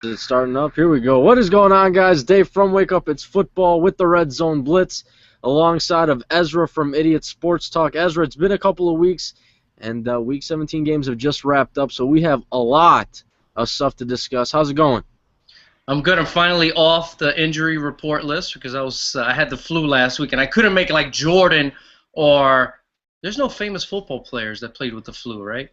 It's starting up. Here we go. What is going on, guys? Dave from Wake Up It's Football with the Red Zone Blitz, alongside of Ezra from Idiot Sports Talk. Ezra, it's been a couple of weeks, and Week 17 games have just wrapped up, so we have a lot of stuff to discuss. How's it going? I'm good. I'm finally off the injury report list because I had the flu last week, and I couldn't make it like Jordan or there's no famous football players that played with the flu, right?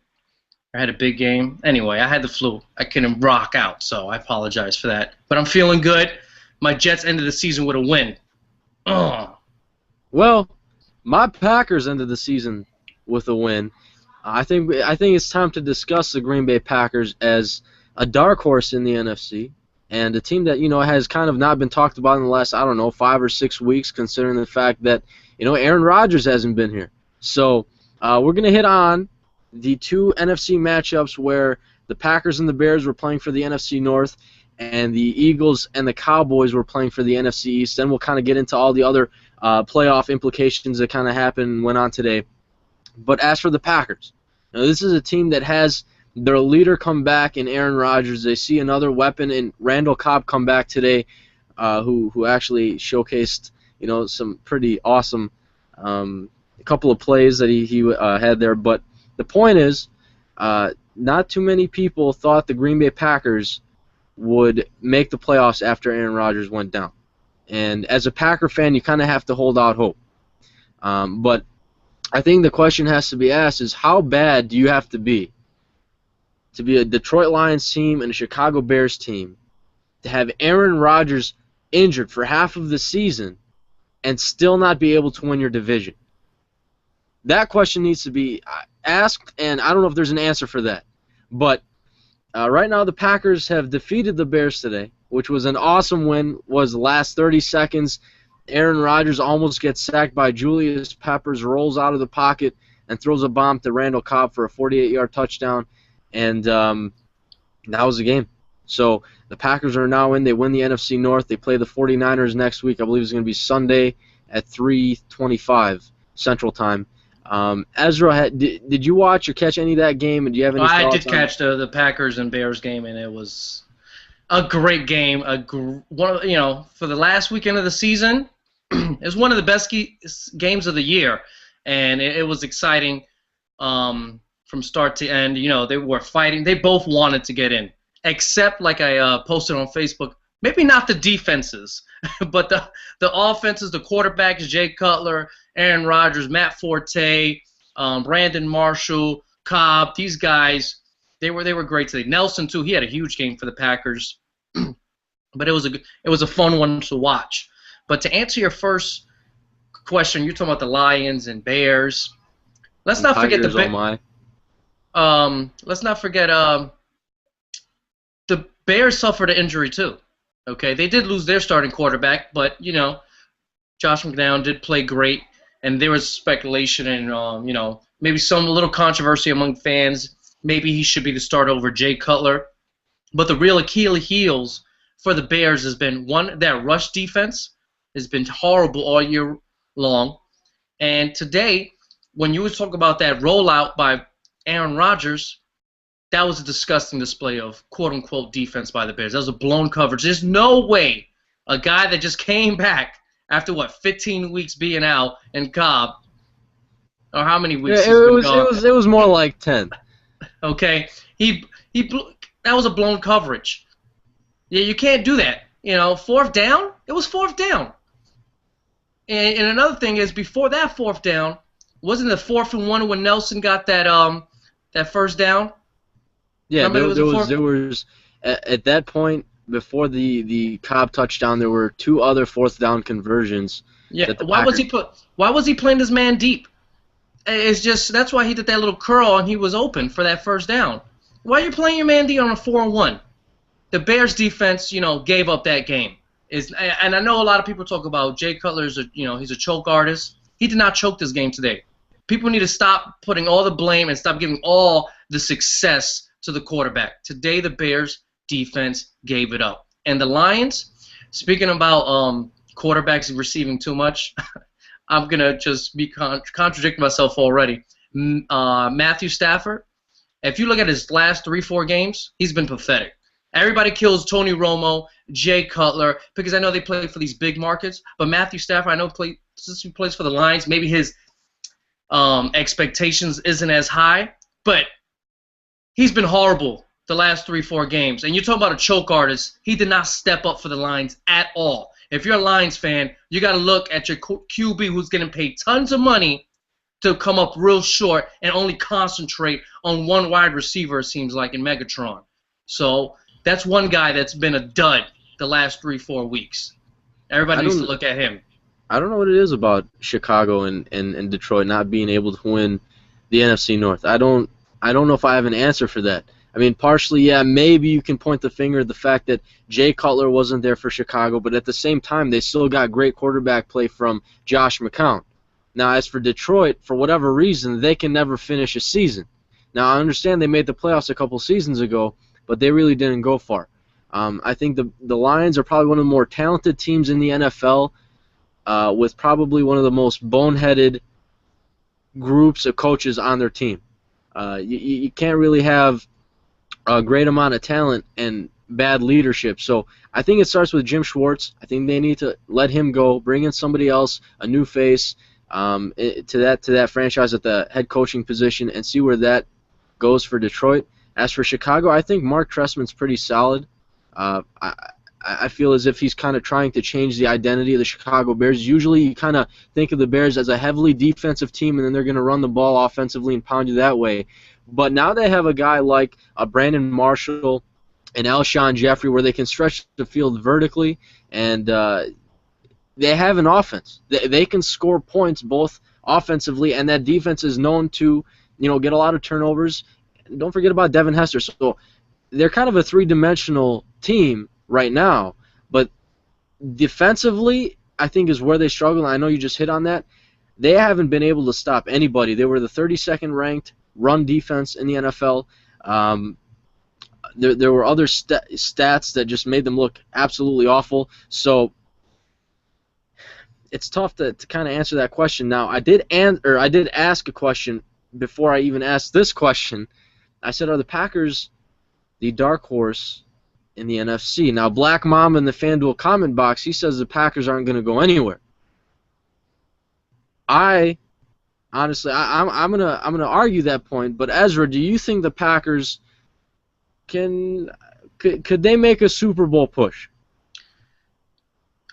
I had a big game. Anyway, I had the flu. I couldn't rock out, so I apologize for that. But I'm feeling good. My Jets ended the season with a win. Ugh. Well, my Packers ended the season with a win. I think it's time to discuss the Green Bay Packers as a dark horse in the NFC and a team that has kind of not been talked about in the last 5 or 6 weeks, considering the fact that Aaron Rodgers hasn't been here. So we're gonna hit on the two NFC matchups where the Packers and the Bears were playing for the NFC North, and the Eagles and the Cowboys were playing for the NFC East. Then we'll kind of get into all the other playoff implications that kind of happened and went on today. But as for the Packers, this is a team that has their leader come back in Aaron Rodgers. They see another weapon in Randall Cobb come back today, who actually showcased some pretty awesome couple of plays that he had there. But the point is, not too many people thought the Green Bay Packers would make the playoffs after Aaron Rodgers went down. And as a Packer fan, you kind of have to hold out hope. But I think the question has to be asked is, how bad do you have to be a Detroit Lions team and a Chicago Bears team to have Aaron Rodgers injured for half of the season and still not be able to win your division? That question needs to be asked, and I don't know if there's an answer for that. But right now the Packers have defeated the Bears today, which was an awesome win. Was the last 30 seconds. Aaron Rodgers almost gets sacked by Julius Peppers, rolls out of the pocket, and throws a bomb to Randall Cobb for a 48-yard touchdown. And that was the game. So the Packers are now in. They win the NFC North. They play the 49ers next week. I believe it's going to be Sunday at 3:25 Central Time. Ezra, did you watch or catch any of that game? And do you have any thoughts? I did catch the Packers and Bears game, and it was a great game. For the last weekend of the season, it was one of the best games of the year, and it was exciting from start to end. They were fighting. They both wanted to get in, except like I posted on Facebook. Maybe not the defenses, but the offenses, the quarterbacks, Jay Cutler, Aaron Rodgers, Matt Forte, Brandon Marshall, Cobb. These guys, they were great today. Nelson too. He had a huge game for the Packers, but it was a fun one to watch. But to answer your first question, you're talking about the Lions and Bears. Let's not forget the Bears. Let's not forget the Bears suffered an injury too. Okay, they did lose their starting quarterback, but Josh McDowell did play great, and there was speculation and maybe some little controversy among fans. Maybe he should be the starter over Jay Cutler. But the real Achilles heels for the Bears has been, one, that rush defense has been horrible all year long. And today, when you talk about that rollout by Aaron Rodgers, that was a disgusting display of quote-unquote defense by the Bears. That was a blown coverage. There's no way a guy that just came back after, 15 weeks being out in Cobb, or how many weeks he's been gone? It was more like 10. Okay, that was a blown coverage. Yeah, you can't do that. Fourth down, it was fourth down. And another thing is, before that fourth down, wasn't the 4th and 1 when Nelson got that first down? Yeah, there was at that point before the Cobb touchdown, there were 2 other fourth down conversions. Yeah, why was he playing this man deep? It's just that's why he did that little curl and he was open for that first down. Why are you playing your man D on a 4-1? The Bears defense, gave up that game. And I know a lot of people talk about Jay Cutler's he's a choke artist. He did not choke this game today. People need to stop putting all the blame and stop giving all the success to the quarterback. Today, the Bears defense gave it up. And the Lions, speaking about quarterbacks receiving too much, I'm going to just be contradict myself already. Matthew Stafford, if you look at his last 3-4 games, he's been pathetic. Everybody kills Tony Romo, Jay Cutler, because I know they play for these big markets. But Matthew Stafford, I know since he plays for the Lions, maybe his expectations isn't as high. But he's been horrible the last 3-4 games. And you're talking about a choke artist. He did not step up for the Lions at all. If you're a Lions fan, you got to look at your QB who's getting paid tons of money to come up real short and only concentrate on one wide receiver, it seems like, in Megatron. So that's one guy that's been a dud the last 3-4 weeks. Everybody needs to look at him. I don't know what it is about Chicago and Detroit not being able to win the NFC North. I don't know if I have an answer for that. I mean, partially, yeah, maybe you can point the finger at the fact that Jay Cutler wasn't there for Chicago, but at the same time, they still got great quarterback play from Josh McCown. Now, as for Detroit, for whatever reason, they can never finish a season. Now, I understand they made the playoffs a couple seasons ago, but they really didn't go far. I think the Lions are probably one of the more talented teams in the NFL, with probably one of the most boneheaded groups of coaches on their team. You can't really have a great amount of talent and bad leadership. So I think it starts with Jim Schwartz. I think they need to let him go, bring in somebody else, a new face, to that franchise at the head coaching position, and see where that goes for Detroit. As for Chicago, I think Mark Trestman's pretty solid. I feel as if he's kind of trying to change the identity of the Chicago Bears. Usually you kind of think of the Bears as a heavily defensive team, and then they're going to run the ball offensively and pound you that way. But now they have a guy like Brandon Marshall and Alshon Jeffrey where they can stretch the field vertically, and they have an offense. They can score points both offensively, and that defense is known to get a lot of turnovers. And don't forget about Devin Hester. So they're kind of a three-dimensional team right now, but defensively, I think is where they struggle. I know you just hit on that. They haven't been able to stop anybody. They were the 32nd ranked run defense in the NFL. There were other stats that just made them look absolutely awful. So it's tough to kind of answer that question. Now, I did ask a question before I even asked this question. I said, are the Packers the dark horse in the NFC? Now, Black Mom in the FanDuel comment box, he says the Packers aren't going to go anywhere. Honestly, I'm gonna argue that point. But Ezra, do you think the Packers could they make a Super Bowl push?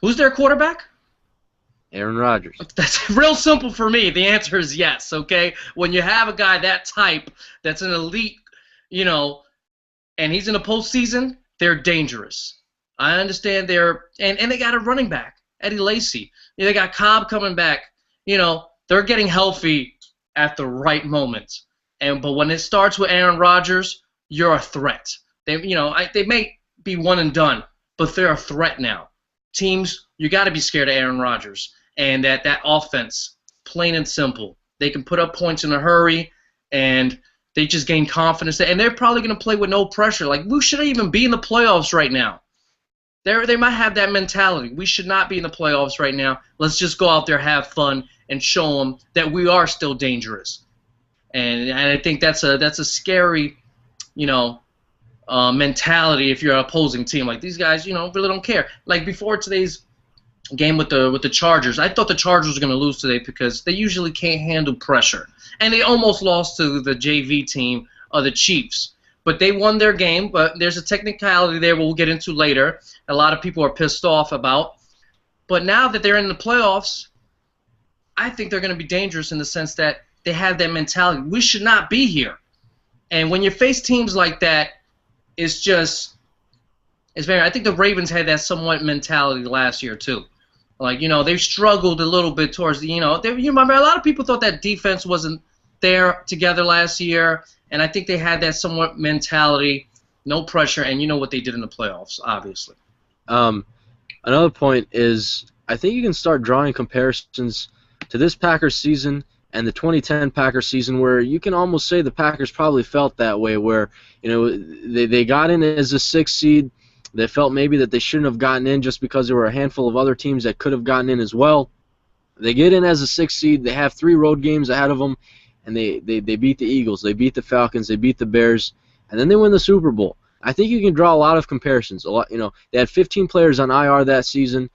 Who's their quarterback? Aaron Rodgers. That's real simple for me. The answer is yes. Okay, when you have a guy that type, that's an elite, and he's in the postseason, they're dangerous. I understand and they got a running back, Eddie Lacy. They got Cobb coming back. They're getting healthy at the right moment. But when it starts with Aaron Rodgers, you're a threat. They may be one and done, but they're a threat now. Teams, you got to be scared of Aaron Rodgers and that offense, plain and simple. They can put up points in a hurry, and they just gain confidence. And they're probably going to play with no pressure. Like, we shouldn't even be in the playoffs right now. They might have that mentality. We should not be in the playoffs right now. Let's just go out there, have fun, and show them that we are still dangerous. And I think that's a scary, mentality if you're an opposing team. Like, these guys, really don't care. Like, before today's game with the Chargers, I thought the Chargers were going to lose today because they usually can't handle pressure. And they almost lost to the JV team of the Chiefs. But they won their game, but there's a technicality there we'll get into later. A lot of people are pissed off about. But now that they're in the playoffs, I think they're going to be dangerous in the sense that they have that mentality. We should not be here. And when you face teams like that, it's very. I think the Ravens had that somewhat mentality last year too. Like, they struggled a little bit towards the, you remember a lot of people thought that defense wasn't there together last year, and I think they had that somewhat mentality, no pressure, and you know what they did in the playoffs, obviously. Another point is I think you can start drawing comparisons to this Packers season and the 2010 Packers season, where you can almost say the Packers probably felt that way, where they got in as a 6th seed. They felt maybe that they shouldn't have gotten in just because there were a handful of other teams that could have gotten in as well. They get in as a 6th seed. They have 3 road games ahead of them, and they beat the Eagles. They beat the Falcons. They beat the Bears, and then they win the Super Bowl. I think you can draw a lot of comparisons. They had 15 players on IR that season.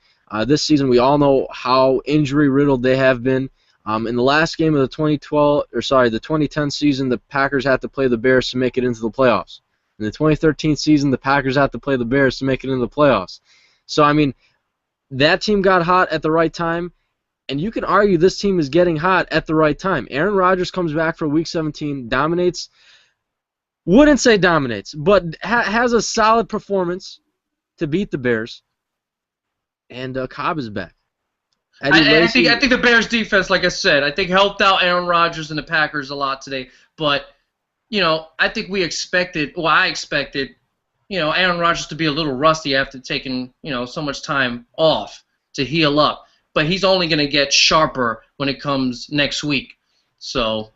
This season, we all know how injury riddled they have been. In the last game of the 2010 season, the Packers had to play the Bears to make it into the playoffs. In the 2013 season, the Packers had to play the Bears to make it into the playoffs. So, I mean, that team got hot at the right time, and you can argue this team is getting hot at the right time. Aaron Rodgers comes back for Week 17, dominates. Wouldn't say dominates, but has a solid performance to beat the Bears. And Cobb is back. I think the Bears defense, like I said, I think helped out Aaron Rodgers and the Packers a lot today. But, I think I expected, Aaron Rodgers to be a little rusty after taking, so much time off to heal up. But he's only going to get sharper when it comes next week. So,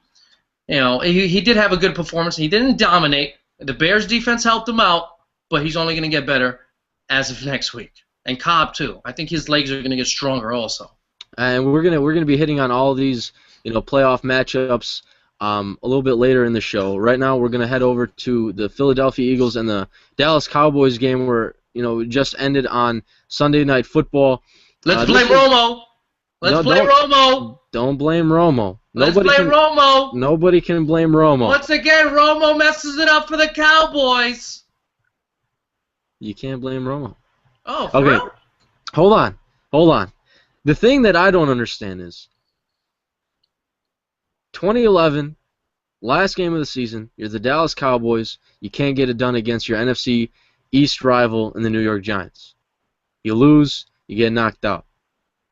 he did have a good performance. He didn't dominate. The Bears defense helped him out, but he's only going to get better as of next week. And Cobb too. I think his legs are going to get stronger also. And we're gonna be hitting on all these playoff matchups a little bit later in the show. Right now we're gonna head over to the Philadelphia Eagles and the Dallas Cowboys game where just ended on Sunday Night Football. Let's blame Romo. Let's blame Romo. Don't blame Romo. Let's blame Romo. Nobody can blame Romo. Once again, Romo messes it up for the Cowboys. You can't blame Romo. Oh, for okay. real? Hold on. The thing that I don't understand is 2011, last game of the season, you're the Dallas Cowboys. You can't get it done against your NFC East rival in the New York Giants. You lose, you get knocked out.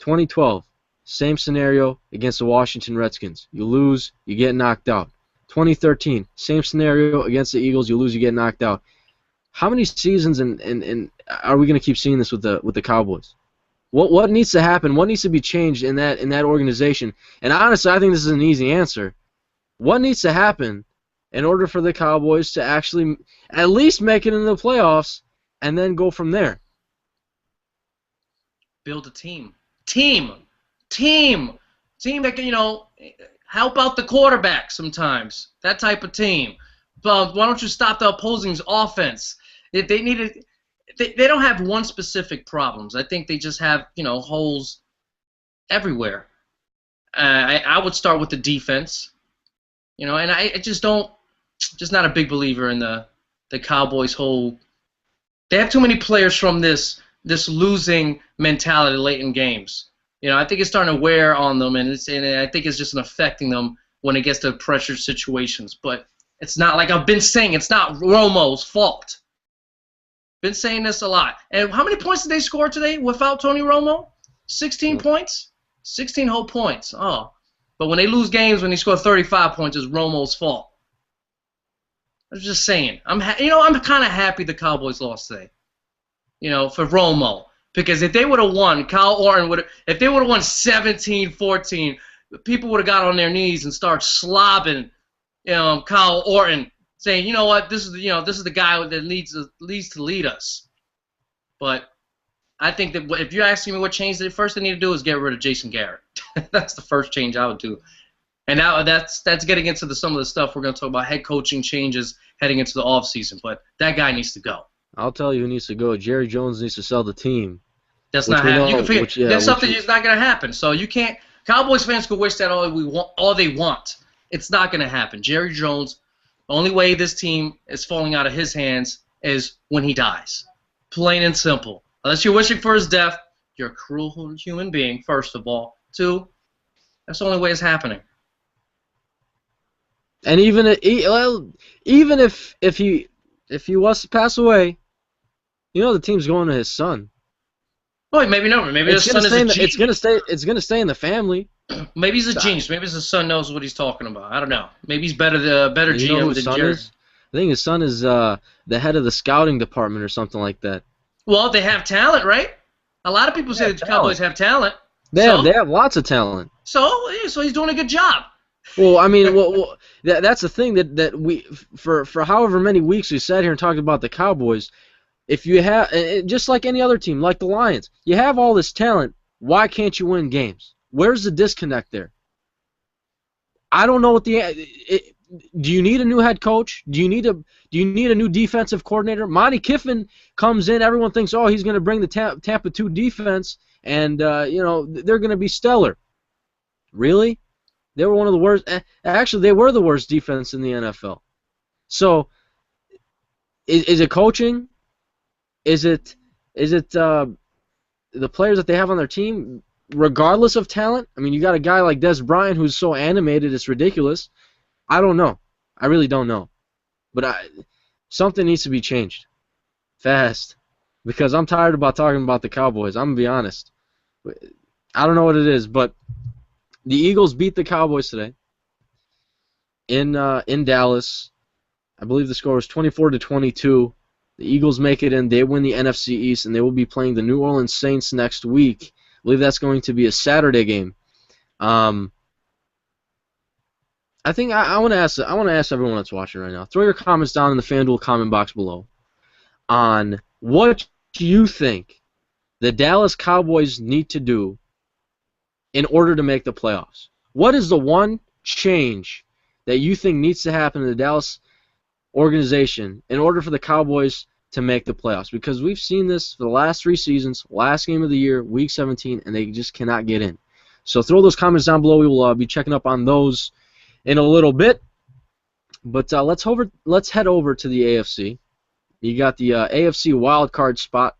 2012, same scenario against the Washington Redskins. You lose, you get knocked out. 2013, same scenario against the Eagles. You lose, you get knocked out. How many seasons and are we going to keep seeing this with the Cowboys? What needs to happen? What needs to be changed in that organization? And honestly, I think this is an easy answer. What needs to happen in order for the Cowboys to actually at least make it into the playoffs and then go from there? Build a team that can help out the quarterback sometimes. That type of team. But why don't you stop the opposing's offense? They don't have one specific problems. I think they just have holes everywhere. I would start with the defense, and I just not a big believer in the Cowboys' whole. They have too many players from this losing mentality late in games. I think it's starting to wear on them, and I think it's just affecting them when it gets to pressure situations. But it's not like I've been saying. It's not Romo's fault. Been saying this a lot. And how many points did they score today without Tony Romo? 16 points? 16 whole points. Oh. But when they lose games, when they score 35 points, it's Romo's fault. I was just saying. I'm kind of happy the Cowboys lost today. For Romo. Because if they would have won, Kyle Orton if they would have won 17-14, people would have got on their knees and started slobbing Kyle Orton, saying, you know what, this is the guy that leads to lead us. But I think that if you're asking me what change, the first thing they need to do is get rid of Jason Garrett. That's the first change I would do. And now that's getting into some of the stuff we're going to talk about, head coaching changes heading into the offseason. But that guy needs to go. I'll tell you who needs to go. Jerry Jones needs to sell the team. That's not happening. You can forget. That's something that's not going to happen. So you can't. Cowboys fans could wish that all they want. It's not going to happen. Jerry Jones, the only way this team is falling out of his hands is when he dies. Plain and simple. Unless you're wishing for his death, you're a cruel human being, first of all. Two, that's the only way it's happening. And even if he was to pass away, the team's going to his son. Well, maybe never. Maybe his son is a genius. It's gonna stay in the family. Maybe he's a genius. Maybe his son knows what he's talking about. I don't know. Maybe he's better GM than Jerry. I think his son is the head of the scouting department or something like that. Well, they have talent, right? A lot of people say that the Cowboys have talent. They have lots of talent. So he's doing a good job. Well, I mean, that's the thing that we for however many weeks we sat here and talked about the Cowboys. If you have, just like any other team, like the Lions, you have all this talent. Why can't you win games? Where's the disconnect there? I don't know what do you need a new head coach? Do you need a new defensive coordinator? Monty Kiffin comes in, everyone thinks, oh, he's going to bring the Tampa 2 defense, and they're going to be stellar. Really? They were one of the worst. Actually, they were the worst defense in the NFL. So, is it coaching? Is it the players that they have on their team, regardless of talent? I mean, you got a guy like Des Bryant who's so animated, it's ridiculous. I don't know. I really don't know. But something needs to be changed fast, because I'm tired about talking about the Cowboys. I'm going to be honest. I don't know what it is, but the Eagles beat the Cowboys today in Dallas. I believe the score was 24-22. The Eagles make it in. They win the NFC East, and they will be playing the New Orleans Saints next week. I believe that's going to be a Saturday game. I think I want to ask everyone that's watching right now. Throw your comments down in the FanDuel comment box below on what you think the Dallas Cowboys need to do in order to make the playoffs. What is the one change that you think needs to happen in the Dallas organization in order for the Cowboys to make the playoffs? Because we've seen this for the last 3 seasons, last game of the year, Week 17, and they just cannot get in. So throw those comments down below. We will be checking up on those in a little bit. But let's head over to the AFC. You got the AFC wild card spot.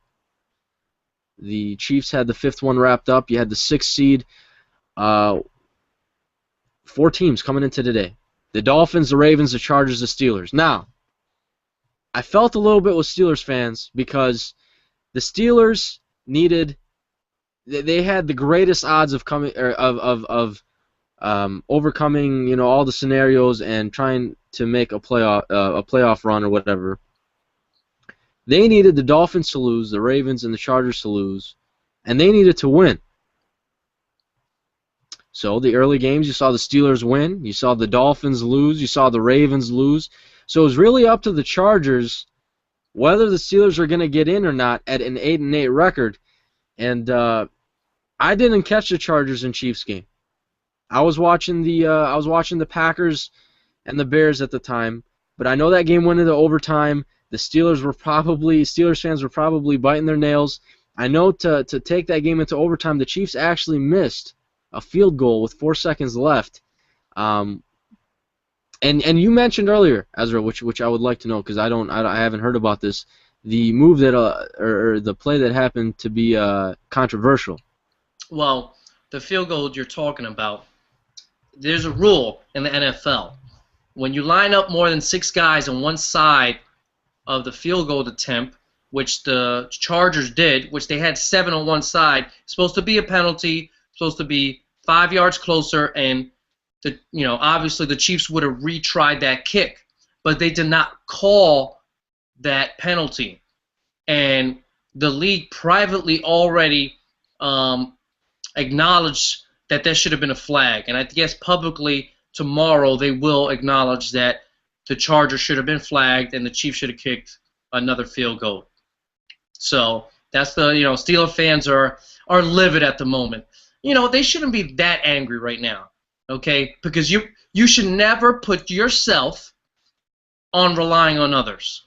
The Chiefs had the 5th one wrapped up. You had the 6th seed. 4 teams coming into today. The Dolphins, the Ravens, the Chargers, the Steelers. Now, I felt a little bit with Steelers fans because the Steelers they had the greatest odds of overcoming all the scenarios and trying to make a playoff run or whatever. They needed the Dolphins to lose, the Ravens and the Chargers to lose, and they needed to win. So the early games, you saw the Steelers win, you saw the Dolphins lose, you saw the Ravens lose. So it was really up to the Chargers whether the Steelers are going to get in or not at an 8-8 record. And I didn't catch the Chargers and Chiefs game. I was watching the Packers and the Bears at the time, but I know that game went into overtime. The Steelers fans were probably biting their nails. I know to take that game into overtime, the Chiefs actually missed a field goal with 4 seconds left. And you mentioned earlier, Ezra, which I would like to know because I haven't heard about this. The move that or the play that happened to be controversial. Well, the field goal you're talking about, there's a rule in the NFL. When you line up more than 6 guys on one side of the field goal attempt, which the Chargers did, which they had 7 on one side, it's supposed to be a penalty, supposed to be 5 yards closer, and obviously the Chiefs would have retried that kick, but they did not call that penalty, and the league privately already acknowledged that there should have been a flag, and I guess publicly tomorrow they will acknowledge that the Chargers should have been flagged and the Chiefs should have kicked another field goal. So that's the Steelers fans are livid at the moment. They shouldn't be that angry right now, okay? Because you should never put yourself on relying on others.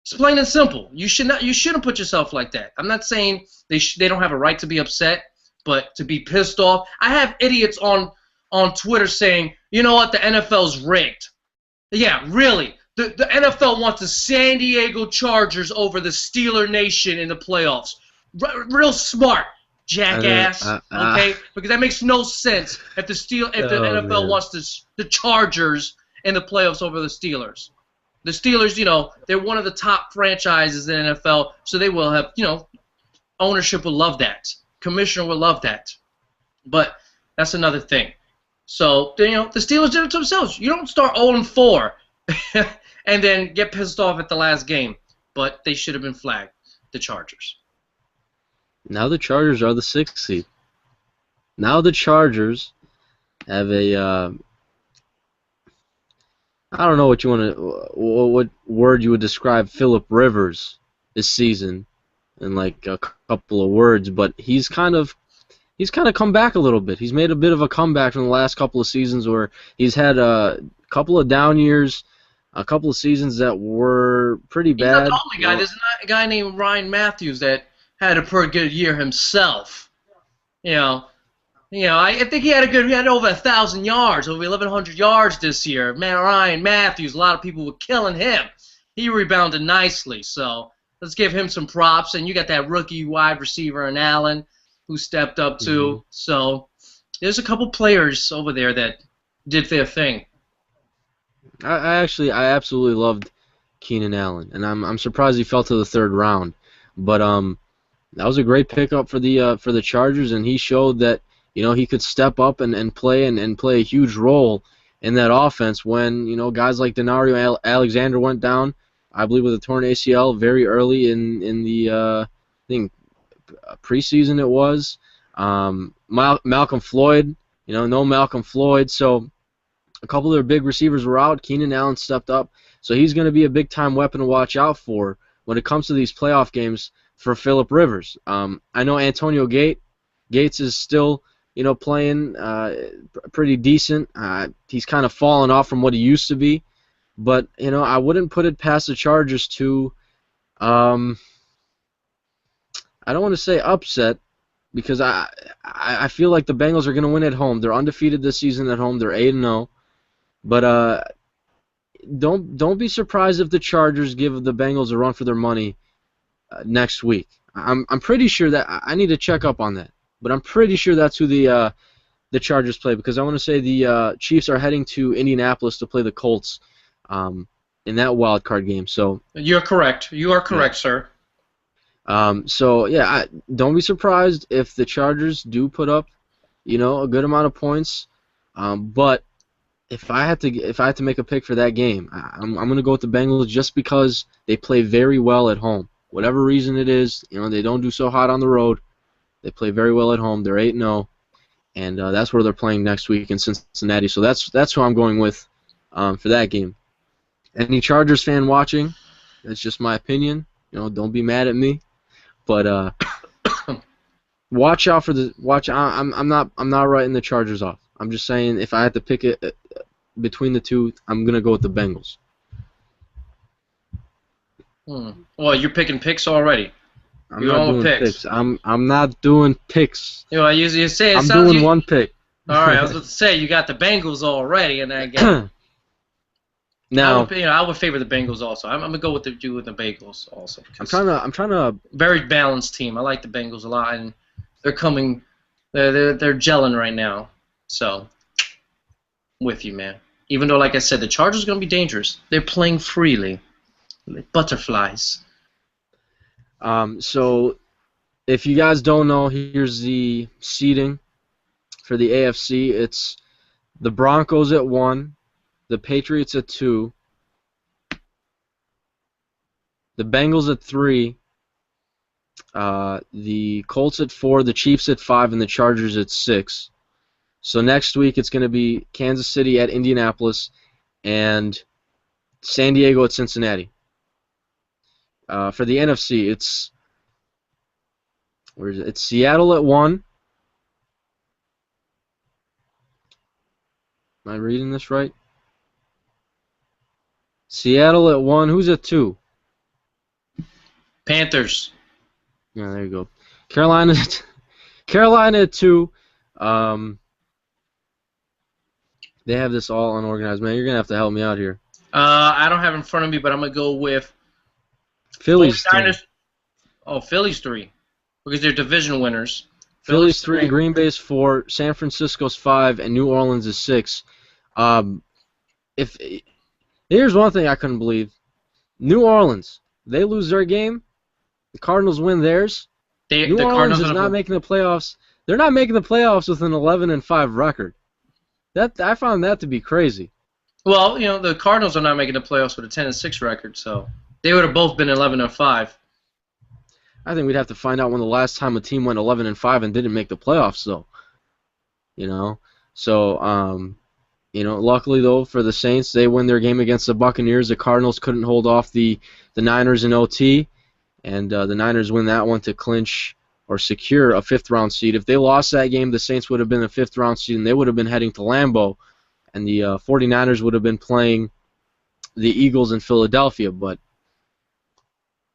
It's plain and simple. You shouldn't put yourself like that. I'm not saying they don't have a right to be upset, but to be pissed off. I have idiots on Twitter saying, you know what, the NFL's rigged. Yeah, really. The NFL wants the San Diego Chargers over the Steeler Nation in the playoffs. Real smart, jackass. Okay, because that makes no sense if the NFL wants the Chargers in the playoffs over the Steelers. The Steelers, they're one of the top franchises in the NFL, so they will have, ownership will love that. Commissioner will love that. But that's another thing. So, the Steelers did it to themselves. You don't start 0-4 and then get pissed off at the last game. But they should have been flagged, the Chargers. Now the Chargers are the 6th seed. Now the Chargers have a I don't know what word you would describe Phillip Rivers this season in like a couple of words, but he's kind of come back a little bit. He's made a bit of a comeback from the last couple of seasons where he's had couple of down years, a couple of seasons that were pretty He's not bad. the only guy. There's a guy named Ryan Matthews that had a pretty good year himself. I think he had over 1,000 yards, over 1,100 yards this year. Man, Ryan Matthews, a lot of people were killing him. He rebounded nicely, so let's give him some props. And you got that rookie wide receiver in Allen who stepped up too. Mm-hmm. So there's a couple players over there that did their thing. I absolutely loved Keenan Allen, and I'm surprised he fell to the third round. But that was a great pickup for the Chargers, and he showed that he could step up and play a huge role in that offense when guys like Denario Alexander went down, I believe with a torn ACL very early in the I think preseason it was. Malcolm Floyd, no Malcolm Floyd, so a couple of their big receivers were out. Keenan Allen stepped up, so he's going to be a big-time weapon to watch out for when it comes to these playoff games for Phillip Rivers. I know Antonio Gates is still playing pretty decent. He's kind of fallen off from what he used to be, but I wouldn't put it past the Chargers to I don't want to say upset, because I feel like the Bengals are going to win at home. They're undefeated this season at home. They're 8-0. But don't be surprised if the Chargers give the Bengals a run for their money next week. I'm pretty sure that I need to check up on that, but I'm pretty sure that's who the Chargers play, because I want to say the Chiefs are heading to Indianapolis to play the Colts in that wild card game. So you're correct. You are correct, sir. So yeah, don't be surprised if the Chargers do put up a good amount of points, but if I had to make a pick for that game, I'm going to go with the Bengals just because they play very well at home. Whatever reason it is, they don't do so hot on the road. They play very well at home. They're 8-0, and that's where they're playing next week in Cincinnati. So that's who I'm going with for that game. Any Chargers fan watching, that's just my opinion. Don't be mad at me, but watch out for the watch. I'm not writing the Chargers off. I'm just saying if I had to pick it between the two, I'm gonna go with the Bengals. Well, you're picking picks already. I'm not doing picks. I'm not doing picks. You say it I'm sounds doing one pick. All right, I was about to say you got the Bengals already, and I get. Now I would favor the Bengals also. I'm gonna go with the Bengals also. I'm trying to very balanced team. I like the Bengals a lot, and they're coming. They're gelling right now. So, with you, man. Even though, like I said, the Chargers are gonna be dangerous. They're playing freely, like butterflies. So, if you guys don't know, here's the seeding for the AFC. It's the Broncos at 1, the Patriots at 2, the Bengals at 3, the Colts at 4, the Chiefs at 5, and the Chargers at 6. So next week it's going to be Kansas City at Indianapolis and San Diego at Cincinnati. For the NFC, it's It's Seattle at 1. Am I reading this right? Seattle at 1. Who's at 2? Panthers. Yeah, there you go. Carolina at 2. They have this all unorganized. Man, you're going to have to help me out here. I don't have it in front of me, but I'm going to go with Phillies 3. Oh, Phillies 3. Because they're division winners. Phillies 3, Green Bay's 4, San Francisco's 5, and New Orleans is 6. Here's one thing I couldn't believe. New Orleans, they lose their game. The Cardinals win theirs. New Orleans is not making the playoffs. They're not making the playoffs with an 11-5 record. I found that to be crazy. Well, the Cardinals are not making the playoffs with a 10-6 record, so they would have both been 11-5. I think we'd have to find out when the last time a team went 11-5 and didn't make the playoffs, though. So, luckily though for the Saints, they win their game against the Buccaneers. The Cardinals couldn't hold off the Niners in OT, and the Niners win that one to clinch or secure a 5th round seed. If they lost that game, the Saints would have been a 5th round seed, and they would have been heading to Lambeau and the 49ers would have been playing the Eagles in Philadelphia. But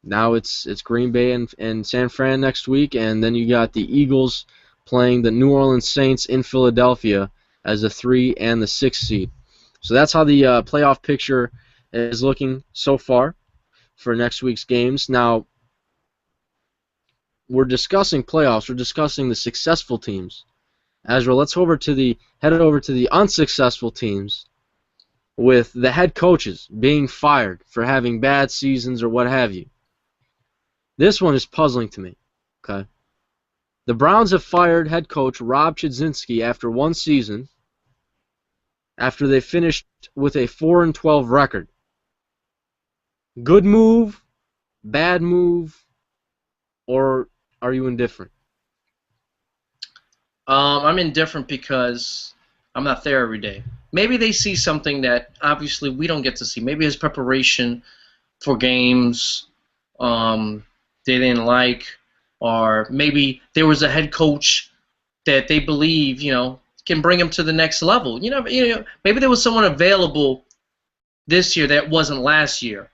now it's Green Bay and San Fran next week, and then you got the Eagles playing the New Orleans Saints in Philadelphia as the 3 and the 6 seed. So that's how the playoff picture is looking so far for next week's games. Now, we're discussing playoffs. We're discussing the successful teams. Ezra, let's head over to the unsuccessful teams with the head coaches being fired for having bad seasons or what have you. This one is puzzling to me. Okay, the Browns have fired head coach Rob Chudzinski after one season, after they finished with a 4-12 record. Good move, bad move, or are you indifferent? I'm indifferent because I'm not there every day. Maybe they see something that obviously we don't get to see. Maybe his preparation for games they didn't like, or maybe there was a head coach that they believe, can bring him to the next level. Maybe there was someone available this year that wasn't last year.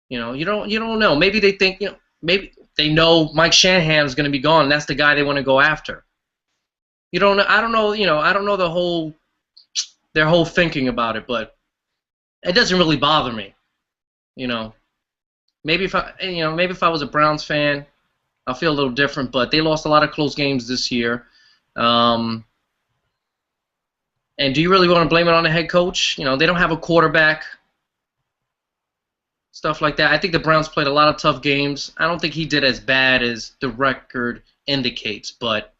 You don't know. Maybe they think, maybe they know Mike Shanahan is going to be gone, and that's the guy they want to go after. You don't know. I don't know. I don't know their whole thinking about it, but it doesn't really bother me. Maybe if I was a Browns fan, I'll feel a little different. But they lost a lot of close games this year. And do you really want to blame it on the head coach? They don't have a quarterback. Stuff like that. I think the Browns played a lot of tough games. I don't think he did as bad as the record indicates, but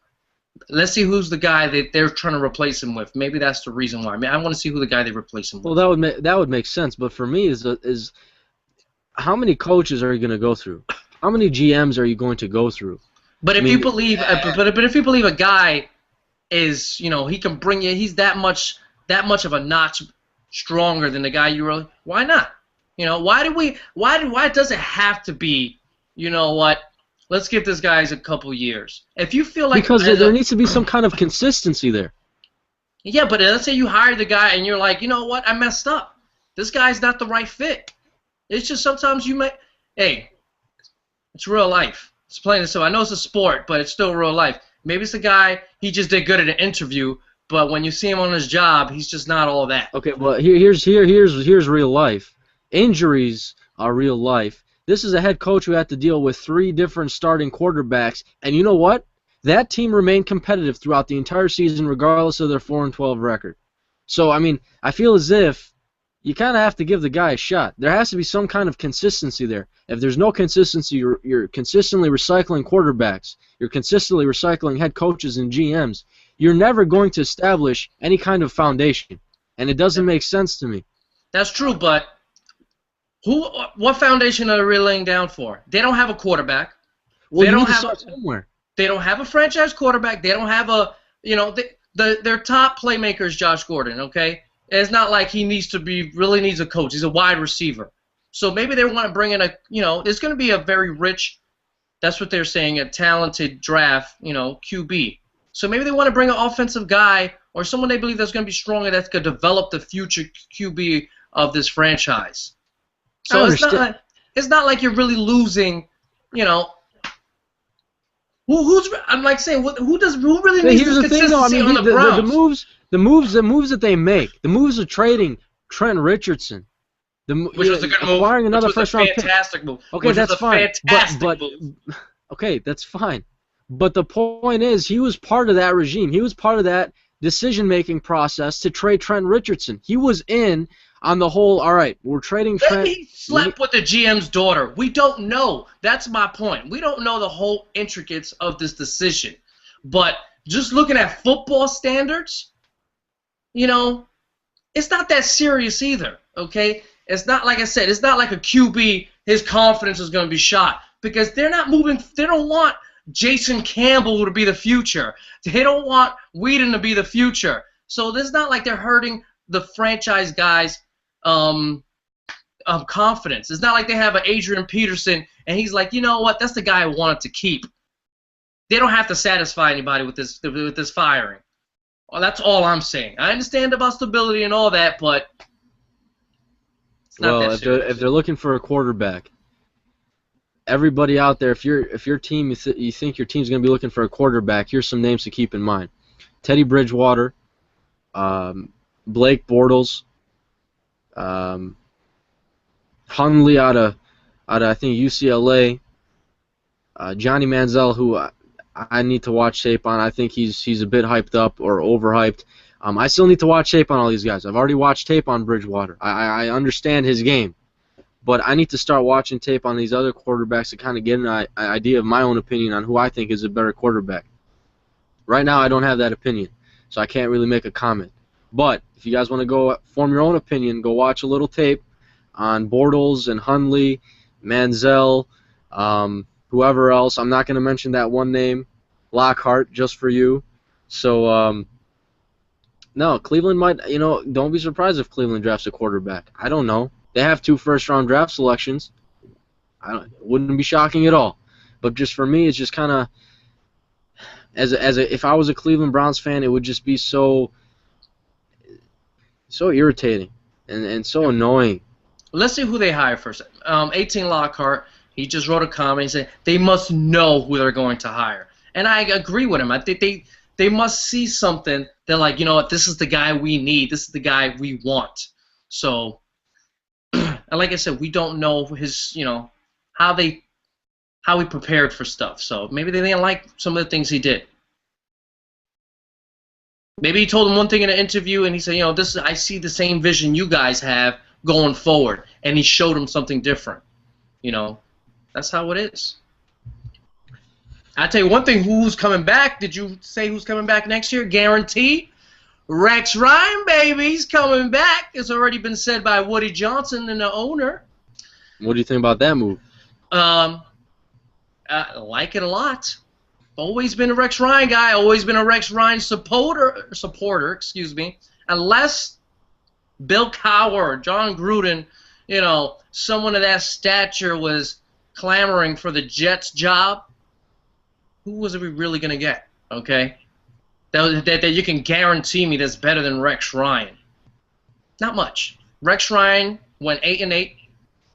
let's see who's the guy that they're trying to replace him with. Maybe that's the reason why. I want to see who the guy they replace him with. Well, that would make sense, but for me is how many coaches are you going to go through? How many GMs are you going to go through? But if you believe a guy is, he can bring you, he's that much of a notch stronger than the guy you really, why not? Why does it have to be, let's give this guy a couple years. If you feel like because there needs to be some kind of consistency there. Yeah, but let's say you hire the guy and you're like, I messed up. This guy's not the right fit. It's just sometimes hey, it's real life. It's plain and simple. I know it's a sport, but it's still real life. Maybe it's a guy, he just did good at an interview, but when you see him on his job, he's just not all that. Okay, well here's real life. Injuries are real life. This is a head coach who had to deal with 3 different starting quarterbacks, and you know what? That team remained competitive throughout the entire season, regardless of their 4-12 record. So, I feel as if you kind of have to give the guy a shot. There has to be some kind of consistency there. If there's no consistency, you're consistently recycling quarterbacks. You're consistently recycling head coaches and GMs. You're never going to establish any kind of foundation, and it doesn't make sense to me. That's true, but what foundation are they really laying down for? They don't have a quarterback. Well, you need to start somewhere. They don't have a franchise quarterback. They don't have their top playmaker is Josh Gordon. Okay, it's not like he really needs a coach. He's a wide receiver. So maybe they want to bring in there's going to be a very rich, that's what they're saying, a talented draft, QB. So maybe they want to bring an offensive guy or someone they believe that's going to be stronger that's going to develop the future QB of this franchise. So it's not like you're really losing, I'm like saying, who really needs this consistency on the Browns? The moves that they make, the moves of trading Trent Richardson, which was a good move, acquiring another first-round pick. Fantastic move. Okay, that's fine. Okay, that's fine. But the point is, he was part of that regime. He was part of that decision-making process to trade Trent Richardson. He was in on the whole, all right, we're trading Trent. Maybe he slept with the GM's daughter. We don't know. That's my point. We don't know the whole intricacies of this decision. But just looking at football standards, it's not that serious either, okay? It's not, like I said, it's not like a QB, his confidence is going to be shot. Because they're not moving, they don't want Jason Campbell to be the future. They don't want Whedon to be the future. So it's not like they're hurting the franchise guys' confidence. It's not like they have an Adrian Peterson and he's like, you know what, that's the guy I wanted to keep. They don't have to satisfy anybody with this firing. Well, that's all I'm saying. I understand about stability and all that, but it's not Well, that serious. if they're looking for a quarterback, everybody out there, if your team you think your team's going to be looking for a quarterback, here's some names to keep in mind: Teddy Bridgewater, Blake Bortles, um, Hunley out of I think UCLA, Johnny Manziel, who I need to watch tape on. I think he's a bit hyped up or overhyped. I still need to watch tape on all these guys. I've already watched tape on Bridgewater. I understand his game, but I need to start watching tape on these other quarterbacks to kind of get an idea of my own opinion on who I think is a better quarterback. Right now, I don't have that opinion, so I can't really make a comment. But if you guys want to go form your own opinion, go watch a little tape on Bortles and Hunley, Manziel, whoever else. I'm not going to mention that one name, Lockhart, just for you. So, no, Cleveland might, don't be surprised if Cleveland drafts a quarterback. I don't know. They have 2 first-round draft selections. It wouldn't be shocking at all. But just for me, it's just kind of, if I was a Cleveland Browns fan, it would just be so irritating and so annoying. Let's see who they hire first. 18 Lockhart, he just wrote a comment. He said they must know who they're going to hire. And I agree with him. I think they must see something. They're like, you know what, this is the guy we need. This is the guy we want. So, and like I said, we don't know his, how he prepared for stuff. So maybe they didn't like some of the things he did. Maybe he told him one thing in an interview, and he said, I see the same vision you guys have going forward, and he showed him something different. That's how it is. I tell you one thing, who's coming back? Did you say who's coming back next year? Guarantee? Rex Ryan, baby, he's coming back. It's already been said by Woody Johnson and the owner. What do you think about that move? I like it a lot. Always been a Rex Ryan guy. Always been a Rex Ryan supporter. Unless Bill Cowher, John Gruden, someone of that stature was clamoring for the Jets job. Who was we really gonna get? Okay, that you can guarantee me that's better than Rex Ryan. Not much. Rex Ryan went 8-8.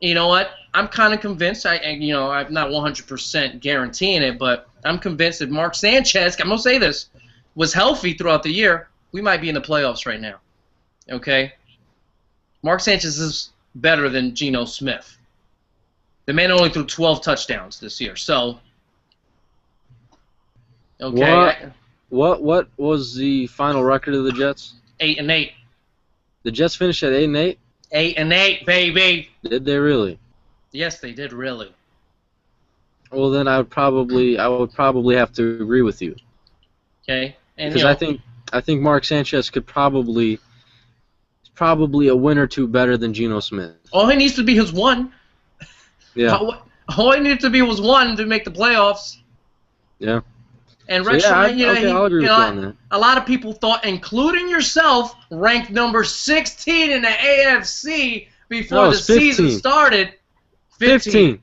You know what? I'm kind of convinced. I'm not 100% guaranteeing it, but I'm convinced that Mark Sanchez, I'm gonna say this, was healthy throughout the year, we might be in the playoffs right now. Okay? Mark Sanchez is better than Geno Smith. The man only threw 12 touchdowns this year, so. Okay. What was the final record of the Jets? 8-8. The Jets finished at 8-8? 8-8, baby. Did they really? Yes, they did really. Well, then I would probably have to agree with you. Okay. And because I think Mark Sanchez is probably a win or two better than Geno Smith. All he needs to be is one. Yeah. All he needed to be was one to make the playoffs. Yeah. And Rex Ryan, I'll agree with you on that. A lot of people thought, including yourself, ranked number 16 in the AFC before the season started. 15,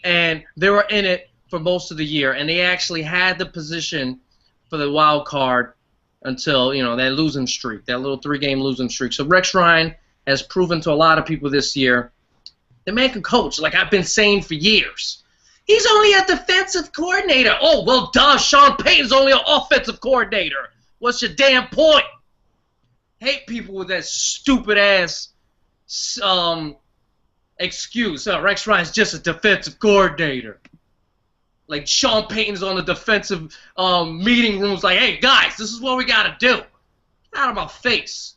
and they were in it for most of the year, and they actually had the position for the wild card until that losing streak, that little 3-game losing streak. So Rex Ryan has proven to a lot of people this year, the man can coach, like I've been saying for years. He's only a defensive coordinator. Oh, well, duh, Sean Payton's only an offensive coordinator. What's your damn point? Hate people with that stupid-ass excuse. Rex Ryan's just a defensive coordinator. Like Sean Payton's on the defensive meeting rooms like, hey, guys, this is what we got to do. Out of my face.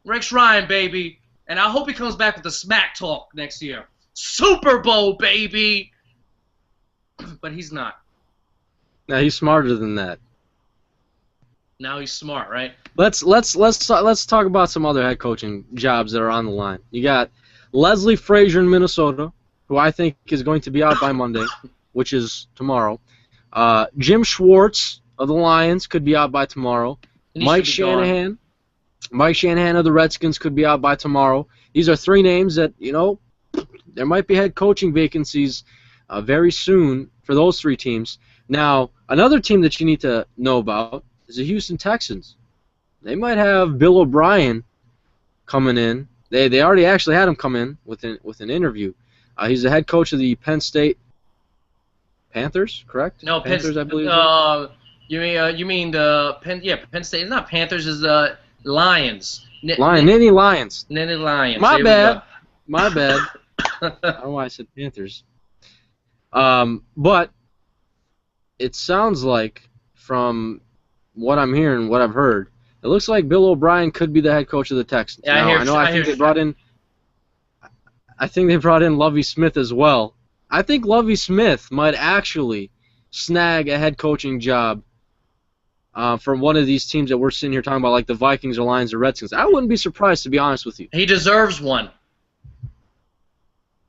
Rex Ryan, baby. And I hope he comes back with the smack talk next year. Super Bowl, baby. But he's not. Now he's smarter than that. Now he's smart, right? Let's talk about some other head coaching jobs that are on the line. You got Leslie Frazier in Minnesota, who I think is going to be out by Monday, which is tomorrow. Jim Schwartz of the Lions could be out by tomorrow. Mike Shanahan of the Redskins could be out by tomorrow. These are 3 names that, there might be head coaching vacancies very soon for those 3 teams. Now, another team that you need to know about is the Houston Texans. They might have Bill O'Brien coming in. They already actually had him come in with an interview. He's the head coach of the Penn State Panthers, correct? No, Panthers, I believe. You mean the Penn State? It's not Panthers. It's the Lions. Nittany Lions. Nittany Lions. My bad. My bad. I don't know why I said Panthers. But it sounds like, from what I'm hearing, what I've heard, it looks like Bill O'Brien could be the head coach of the Texans. Yeah, I think they brought in Lovie Smith as well. I think Lovie Smith might actually snag a head coaching job from one of these teams that we're sitting here talking about, like the Vikings or Lions or Redskins. I wouldn't be surprised, to be honest with you. He deserves one.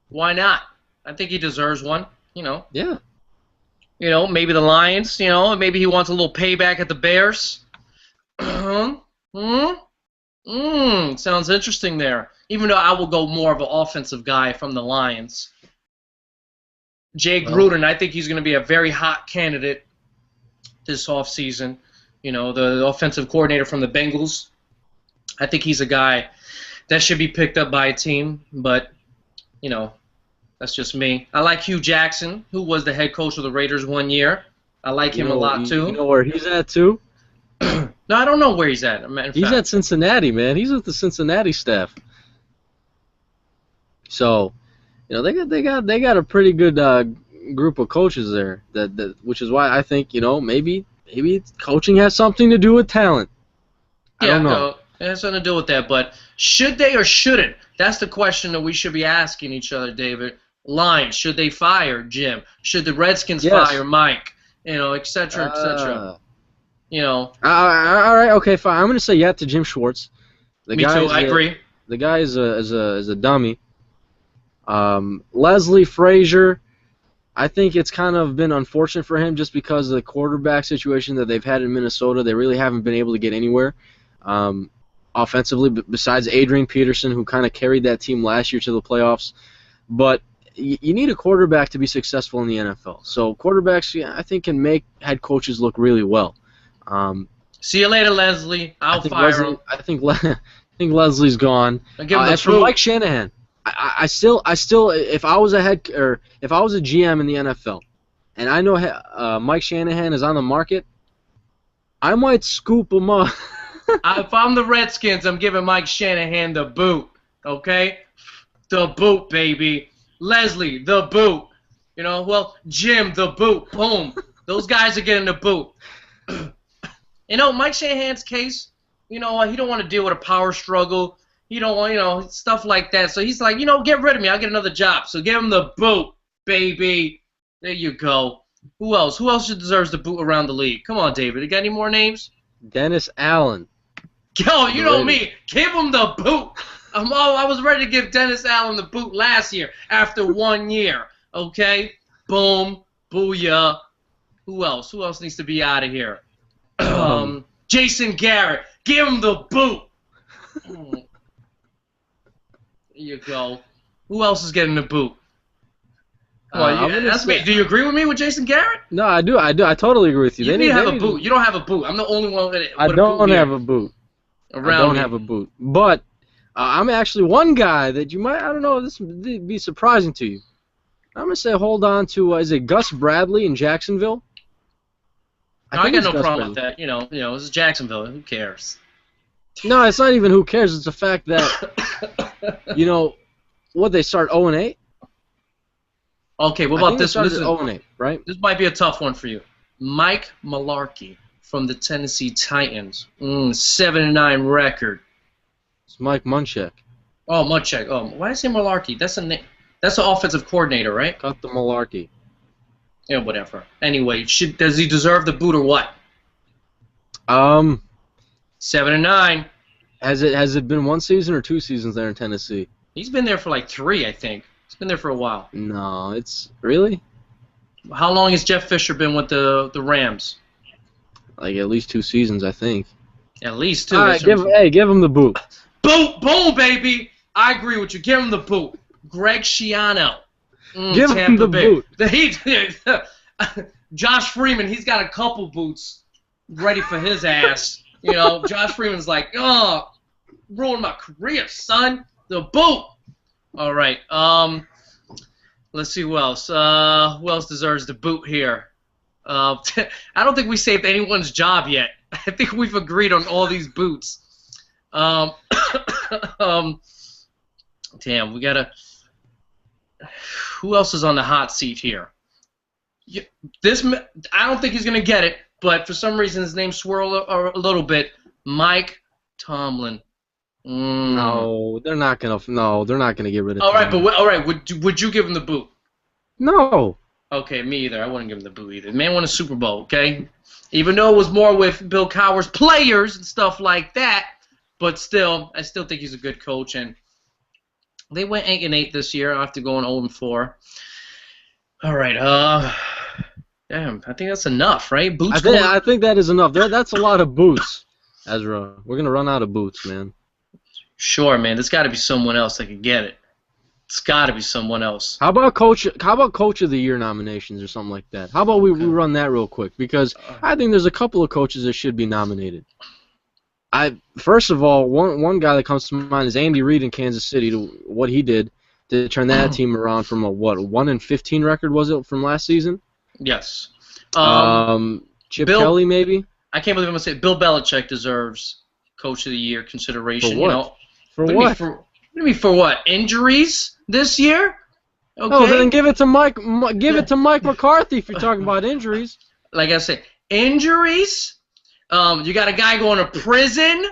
Why not? I think he deserves one. Yeah. Maybe the Lions. Maybe he wants a little payback at the Bears. Sounds interesting there. Even though I will go more of an offensive guy from the Lions. Jay Gruden, I think he's going to be a very hot candidate this offseason. The offensive coordinator from the Bengals. I think he's a guy that should be picked up by a team, but, that's just me. I like Hugh Jackson, who was the head coach of the Raiders one year. I like him a lot, too. You know where he's at, too? No, I don't know where he's at. He's at Cincinnati, man. He's with the Cincinnati staff. So, they got a pretty good group of coaches there. Which is why I think maybe coaching has something to do with talent. I don't know. No, it has something to do with that. But should they or shouldn't? That's the question that we should be asking each other, David. Lions, should they fire Jim? Should the Redskins fire Mike? Et cetera, et cetera. All right, okay, fine. I'm going to say to Jim Schwartz. Me too. I agree. The guy is a dummy. Leslie Frazier, I think it's kind of been unfortunate for him just because of the quarterback situation that they've had in Minnesota. They really haven't been able to get anywhere offensively, besides Adrian Peterson, who kind of carried that team last year to the playoffs. But you need a quarterback to be successful in the NFL. So quarterbacks, I think, can make head coaches look really well. See you later, Leslie. I'll fire him. I think Leslie's gone. As for Mike Shanahan, I still, if I was a GM in the NFL, and I know Mike Shanahan is on the market, I might scoop him up. If I'm the Redskins, I'm giving Mike Shanahan the boot. Okay, the boot, baby. Leslie, the boot. Jim, the boot. Boom. Those guys are getting the boot. Mike Shanahan's case, he don't want to deal with a power struggle. He don't want, stuff like that. So he's like, get rid of me. I'll get another job. So give him the boot, baby. There you go. Who else? Who else deserves the boot around the league? Come on, David. You got any more names? Dennis Allen. Yo, you know me. Give him the boot. I was ready to give Dennis Allen the boot last year after 1 year. Okay? Boom. Booyah. Who else? Who else needs to be out of here? Jason Garrett. Give him the boot. There you go. Who else is getting the boot? That's me. Do you agree with me with Jason Garrett? No, I do. I totally agree with you. You need to have a boot. You don't have a boot. I'm the only one with a boot. I don't have a boot. I don't have a boot. But I'm actually one guy that you might, I don't know, this would be surprising to you. I'm going to say hold on to, is it Gus Bradley in Jacksonville? I got no problem with that. This is Jacksonville. Who cares? No, it's not even who cares. It's the fact that, what, they start 0-8? Okay, what about this one? This is 0-8, right? This might be a tough one for you. Mike Mularkey from the Tennessee Titans. 7-9 record. It's Mike Munchak. Oh, Munchak. Oh, why did I say Mularkey? That's an offensive coordinator, right? Cut the Mularkey. Yeah, whatever. Anyway, does he deserve the boot or what? 7-9. Has it been one season or 2 seasons there in Tennessee? He's been there for like 3, I think. He's been there for a while. No, it's really. How long has Jeff Fisher been with the Rams? Like at least 2 seasons, I think. At least 2. All right, give him the boot. Boot, boom, baby. I agree with you. Give him the boot. Greg Schiano. Give him the boot. Josh Freeman, he's got a couple boots. ready for his ass. You know, Josh Freeman's like, oh, ruined my career, son. The boot. All right. Let's see who else. Who else deserves the boot here? I don't think we saved anyone's job yet. I think we've agreed on all these boots. Damn, we gotta. Who else is on the hot seat here? I don't think he's gonna get it, but for some reason his name swirled a little bit. Mike Tomlin. No, they're not gonna. No, they're not gonna get rid of. All right, would you give him the boot? No. Okay, me either. I wouldn't give him the boot either. The man won a Super Bowl, okay? Even though it was more with Bill Cowher's players and stuff like that, but still, I still think he's a good coach. And they went 8-8 this year after going 0-4. All right, damn, I think that's enough, right? Boots. I think that is enough. That's a lot of boots, Ezra. We're gonna run out of boots, man. Sure, man. There's got to be someone else that could get it. It's got to be someone else. How about coach of the year nominations or something like that? How about we run that real quick, because I think there's a couple of coaches that should be nominated. First of all, one guy that comes to mind is Andy Reid in Kansas City. To what he did to turn that team around from a 1-15 record, was it, from last season? Yes. Chip Kelly maybe. I can't believe I'm gonna say it. Bill Belichick deserves Coach of the Year consideration. For what? You know, for what? What do you mean for what? Injuries this year? Okay. No, then give it to Mike. Give it to Mike McCarthy if you're talking about injuries. Like I said, injuries. You got a guy going to prison.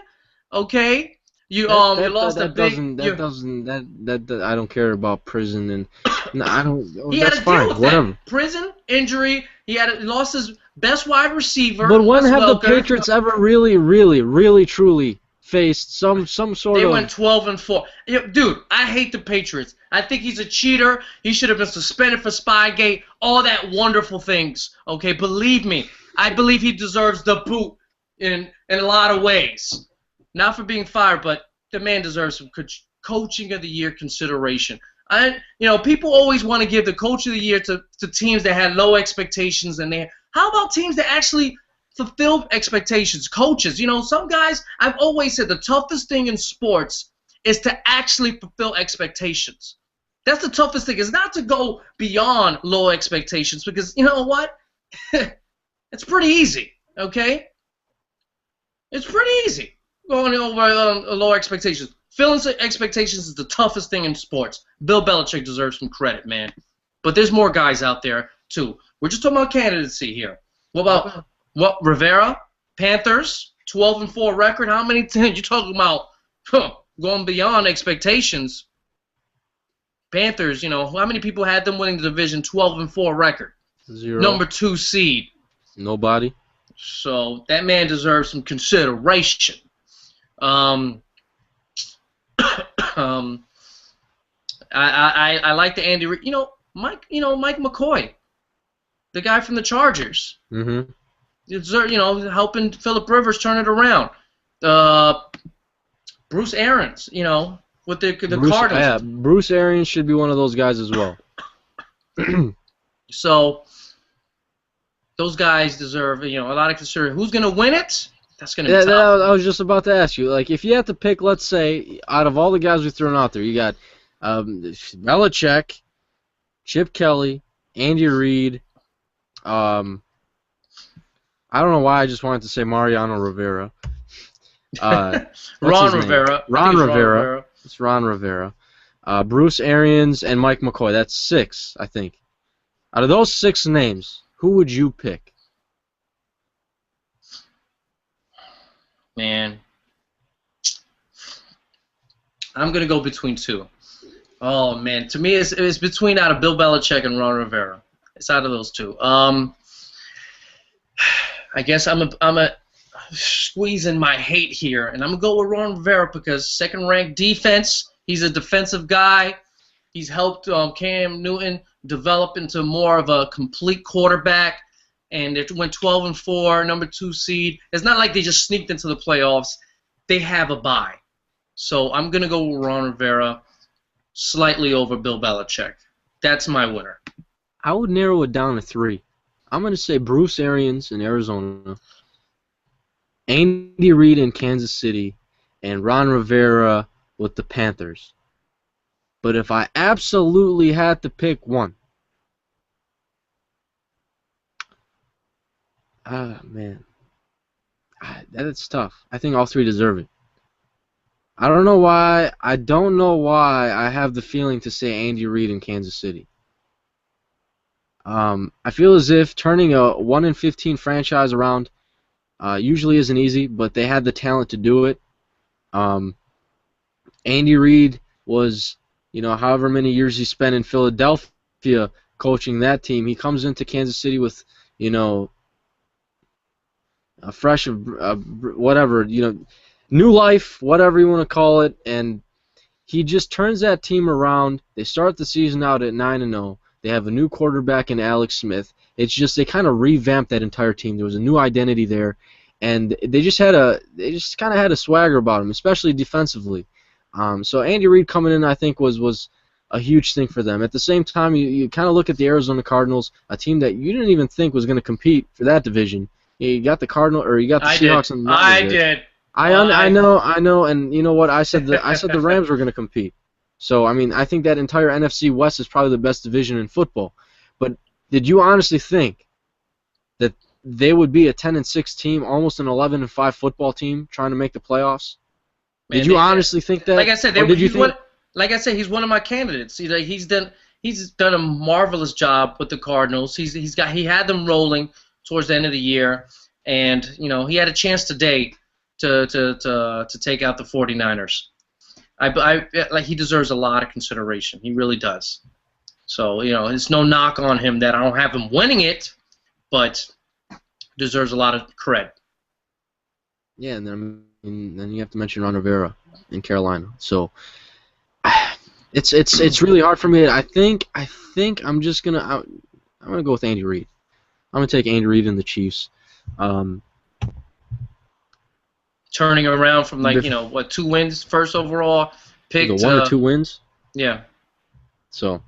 Okay. You lost a big. I don't care about prison and. No, I don't. He That's had to fine. deal with Whatever. That. Prison, injury. He lost his best wide receiver. But when have the Patriots ever really, truly faced some sort of? They went 12-4. Dude, I hate the Patriots. I think he's a cheater. He should have been suspended for Spygate. All that wonderful things. Okay, believe me. I believe he deserves the boot in a lot of ways. Not for being fired, but the man deserves some coaching of the year consideration. People always want to give the coach of the year to teams that had low expectations, and how about teams that actually fulfill expectations? Coaches, some guys, I've always said the toughest thing in sports is to actually fulfill expectations. That's the toughest thing, is not to go beyond low expectations, because you know what? It's pretty easy, okay? It's pretty easy going over low expectations. Filling expectations is the toughest thing in sports. Bill Belichick deserves some credit, man. But there's more guys out there, too. We're just talking about candidacy here. What about Rivera? Panthers, 12-4 record. How many teams you talking about going beyond expectations? Panthers, how many people had them winning the division 12-4 record? 0. Number 2 seed. Nobody. So that man deserves some consideration. I like the Andy Reid. Mike McCoy, the guy from the Chargers. Mm-hmm. Helping Phillip Rivers turn it around. Bruce Arians, with the Cardinals. Yeah, Bruce Arians should be one of those guys as well. So those guys deserve, a lot of consideration. Who's going to win it? That's going to be tough. I was just about to ask you. Like, if you had to pick, let's say, out of all the guys we've thrown out there, you got Belichick, Chip Kelly, Andy Reid. I don't know why I just wanted to say Mariano Rivera. Ron Rivera. It's Ron Rivera. Bruce Arians and Mike McCoy. That's 6, I think. Out of those 6 names, who would you pick? Man, I'm going to go between 2. Oh, man. To me, it's between out of Bill Belichick and Ron Rivera. It's out of those 2. I guess I'm squeezing my hate here, and I'm going to go with Ron Rivera because second-ranked defense. He's a defensive guy. He's helped Cam Newton develop into more of a complete quarterback. And it went 12-4, number 2 seed. It's not like they just sneaked into the playoffs. They have a bye. So I'm going to go with Ron Rivera, slightly over Bill Belichick. That's my winner. I would narrow it down to 3. I'm going to say Bruce Arians in Arizona, Andy Reid in Kansas City, and Ron Rivera with the Panthers. But if I absolutely had to pick one, man, that's tough. I think all three deserve it. I don't know why. I don't know why I have the feeling to say Andy Reid in Kansas City. I feel as if turning a 1-15 franchise around usually isn't easy, but they had the talent to do it. Andy Reid was, however many years he spent in Philadelphia coaching that team. He comes into Kansas City with, a fresh, whatever, new life, whatever you want to call it, and he just turns that team around. They start the season out at 9-0. They have a new quarterback in Alex Smith. It's just they kind of revamped that entire team. There was a new identity there, and they just kind of had a swagger about them, especially defensively. So Andy Reid coming in, I think, was a huge thing for them. At the same time, you kind of look at the Arizona Cardinals, a team that you didn't even think was going to compete for that division. You got the Seahawks and the Niners. I know, and you know what? I said the Rams were going to compete. So I think that entire NFC West is probably the best division in football. But did you honestly think that they would be a 10-6 team, almost an 11-5 football team, trying to make the playoffs? Man, did you honestly think that? Like I said, he's one of my candidates. He's done a marvelous job with the Cardinals. He had them rolling towards the end of the year, and he had a chance today to take out the 49ers. He deserves a lot of consideration. He really does. So it's no knock on him that I don't have him winning it, but deserves a lot of cred. Yeah, and then you have to mention Ron Rivera in Carolina. So it's really hard for me. I think I'm gonna go with Andy Reid. I'm gonna take Andy Reid and the Chiefs. Turning around from 2 wins, first overall pick to 1 or 2 wins. Yeah. So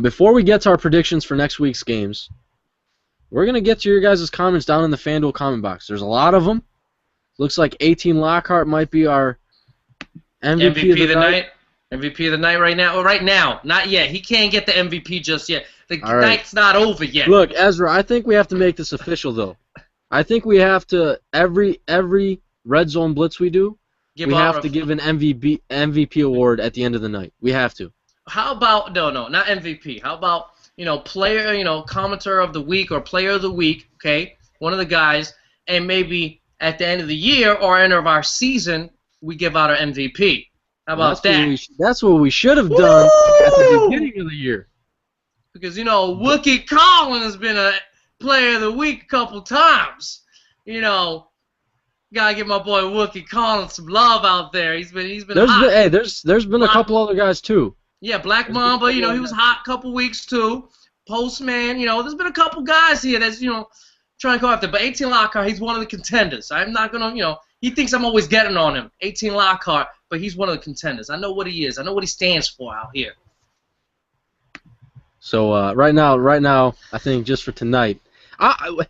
before we get to our predictions for next week's games, we're gonna get to your guys' comments down in the FanDuel comment box. There's a lot of them. Looks like 18 Lockhart might be our MVP of the night. MVP of the night right now. Well, right now, not yet. He can't get the MVP just yet. The night's not over yet. Look, Ezra, I think we have to make this official, though. I think we have to, every Red Zone Blitz we do, we have to give an MVP award at the end of the night. We have to. How about, no, not MVP. How about, player, commentator of the week or player of the week, okay, one of the guys, and maybe at the end of the year or end of our season, we give out our MVP. How about that? That's what we should have done at the beginning of the year. Because, Wookie Collins has been a player of the week a couple times. Gotta give my boy Wookie Collins some love out there. He's been hot. There's been a couple other guys too. Yeah, Black Mamba, he was hot a couple weeks too. Postman, there's been a couple guys here that's, trying to go after. But 18 Lockhart, he's one of the contenders. I'm not gonna, he thinks I'm always getting on him. 18 Lockhart, but he's one of the contenders. I know what he is. I know what he stands for out here. So right now, I think just for tonight, I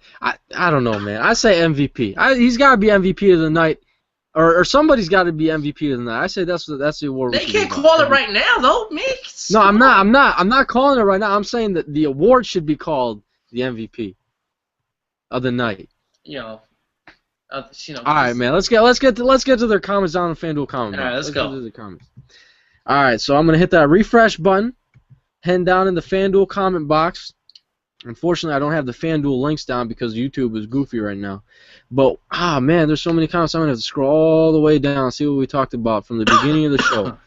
don't know, man. I say MVP. He's got to be MVP of the night, or somebody's got to be MVP of the night. I say that's the award. They can't call it right now, though. No, I'm not calling it right now. I'm saying that the award should be called the MVP of the night. All right, man. Let's get to their comments down in the FanDuel comment. All right, let's go. Get to the comments. All right, so I'm gonna hit that refresh button, head down in the FanDuel comment box. Unfortunately, I don't have the FanDuel links down because YouTube is goofy right now. But, man, there's so many comments. I'm going to have to scroll all the way down and see what we talked about from the beginning of the show.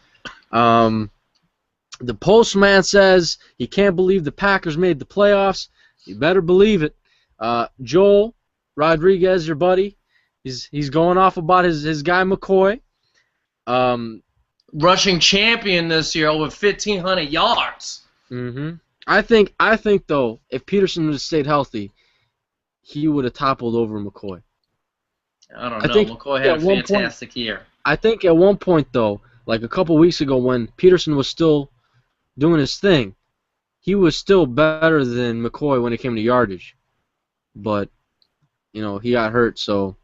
The Postman says he can't believe the Packers made the playoffs. You better believe it. Joel Rodriguez, your buddy, he's going off about his guy McCoy. Rushing champion this year, over 1,500 yards. Mm-hmm. I think though, if Peterson would have stayed healthy, he would have toppled over McCoy. I don't know. McCoy had a fantastic year. I think at one point though, like a couple weeks ago when Peterson was still doing his thing, he was still better than McCoy when it came to yardage. But, he got hurt, so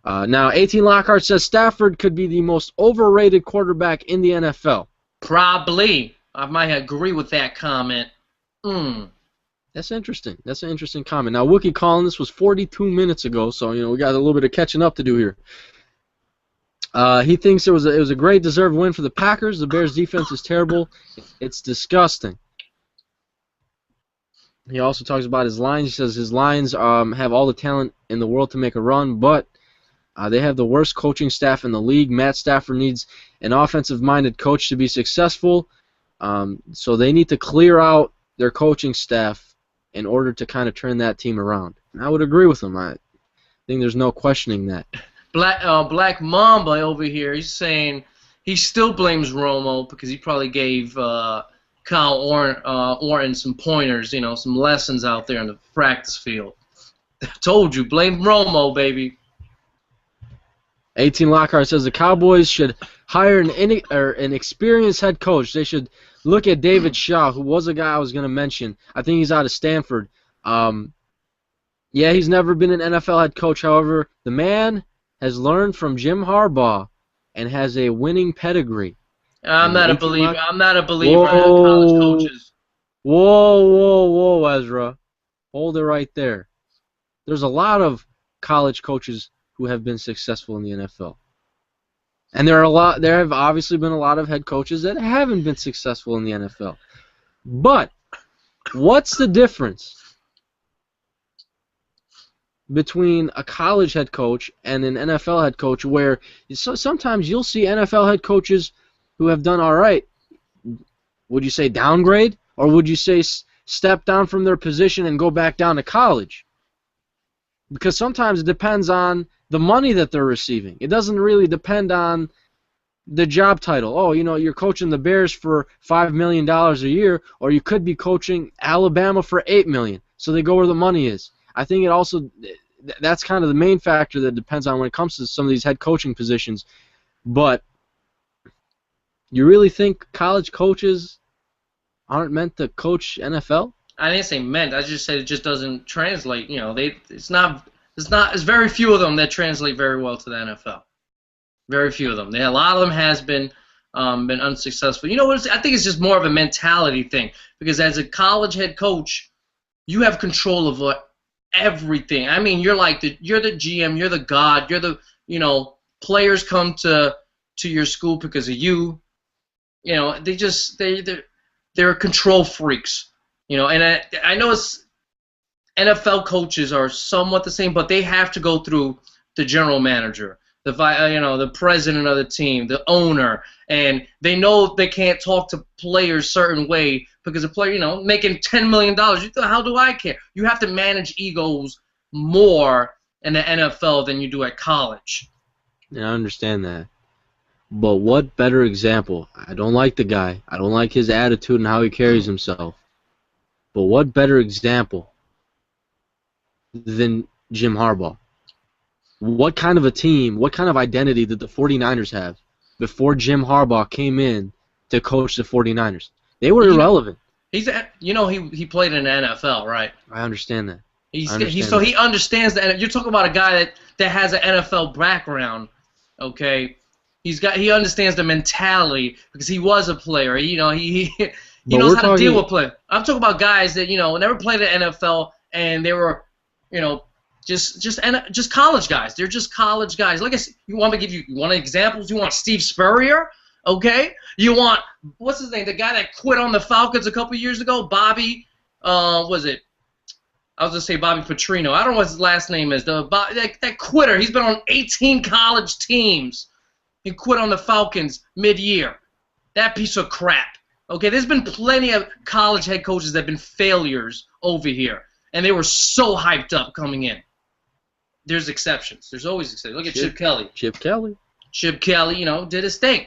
Now, 18 Lockhart says Stafford could be the most overrated quarterback in the NFL. Probably. I might agree with that comment. That's interesting. That's an interesting comment. Now, Wookie calling this was 42 minutes ago, so we got a little bit of catching up to do here. He thinks it was a great deserved win for the Packers. The Bears' defense is terrible. It's disgusting. He also talks about his Lions. He says his Lions have all the talent in the world to make a run, but they have the worst coaching staff in the league. Matt Stafford needs an offensive-minded coach to be successful, so they need to clear out their coaching staff in order to kind of turn that team around. And I would agree with him. I think there's no questioning that. Black Mamba over here, he's saying he still blames Romo because he probably gave Kyle Orton some pointers, some lessons out there in the practice field. I told you, blame Romo, baby. 18 Lockhart says the Cowboys should hire an experienced head coach. They should look at David Shaw, who was a guy I was going to mention. I think he's out of Stanford. Yeah, he's never been an NFL head coach. However, the man has learned from Jim Harbaugh and has a winning pedigree. I'm not a believer in college coaches. Whoa, Ezra. Hold it right there. There's a lot of college coaches who have been successful in the NFL. And there have obviously been a lot of head coaches that haven't been successful in the NFL. But what's the difference between a college head coach and an NFL head coach, where sometimes you'll see NFL head coaches who have done all right? Would you say downgrade, or would you say step down from their position and go back down to college? Because sometimes it depends on the money that they're receiving. It doesn't really depend on the job title. Oh, you're coaching the Bears for $5 million a year, or you could be coaching Alabama for $8 million. So they go where the money is. I think it also, that's kind of the main factor that depends on when it comes to some of these head coaching positions. But you really think college coaches aren't meant to coach NFL? I didn't say meant. I just said it just doesn't translate. It's very few of them that translate very well to the NFL. Very few of them. A lot of them has been unsuccessful. You know what? I think it's just more of a mentality thing, because as a college head coach, you have control of everything. I mean, you're the GM, you're the god, you're the players come to your school because of you. They're control freaks. And I know NFL coaches are somewhat the same, but they have to go through the general manager, the president of the team, the owner, and they know they can't talk to players certain way because a player, making $10 million. How do I care? You have to manage egos more in the NFL than you do at college. Yeah, I understand that. But what better example? I don't like the guy. I don't like his attitude and how he carries himself. But what better example than Jim Harbaugh? What kind of a team, what kind of identity did the 49ers have before Jim Harbaugh came in to coach the 49ers? They were irrelevant. He played in the NFL, right? I understand that. He understands that. You're talking about a guy that has an NFL background, okay? He understands the mentality because he was a player. He knows how to deal with play. I'm talking about guys that never played in the NFL and they were just college guys. They're just college guys. Like I said, you want examples? You want Steve Spurrier? Okay. You want what's his name? The guy that quit on the Falcons a couple years ago, Bobby. Was it? I was gonna say Bobby Petrino. I don't know what his last name is. That quitter. He's been on 18 college teams. He quit on the Falcons mid-year. That piece of crap. Okay, there's been plenty of college head coaches that have been failures over here, and they were so hyped up coming in. There's exceptions. There's always exceptions. Look at Chip Kelly. Chip Kelly, did his thing.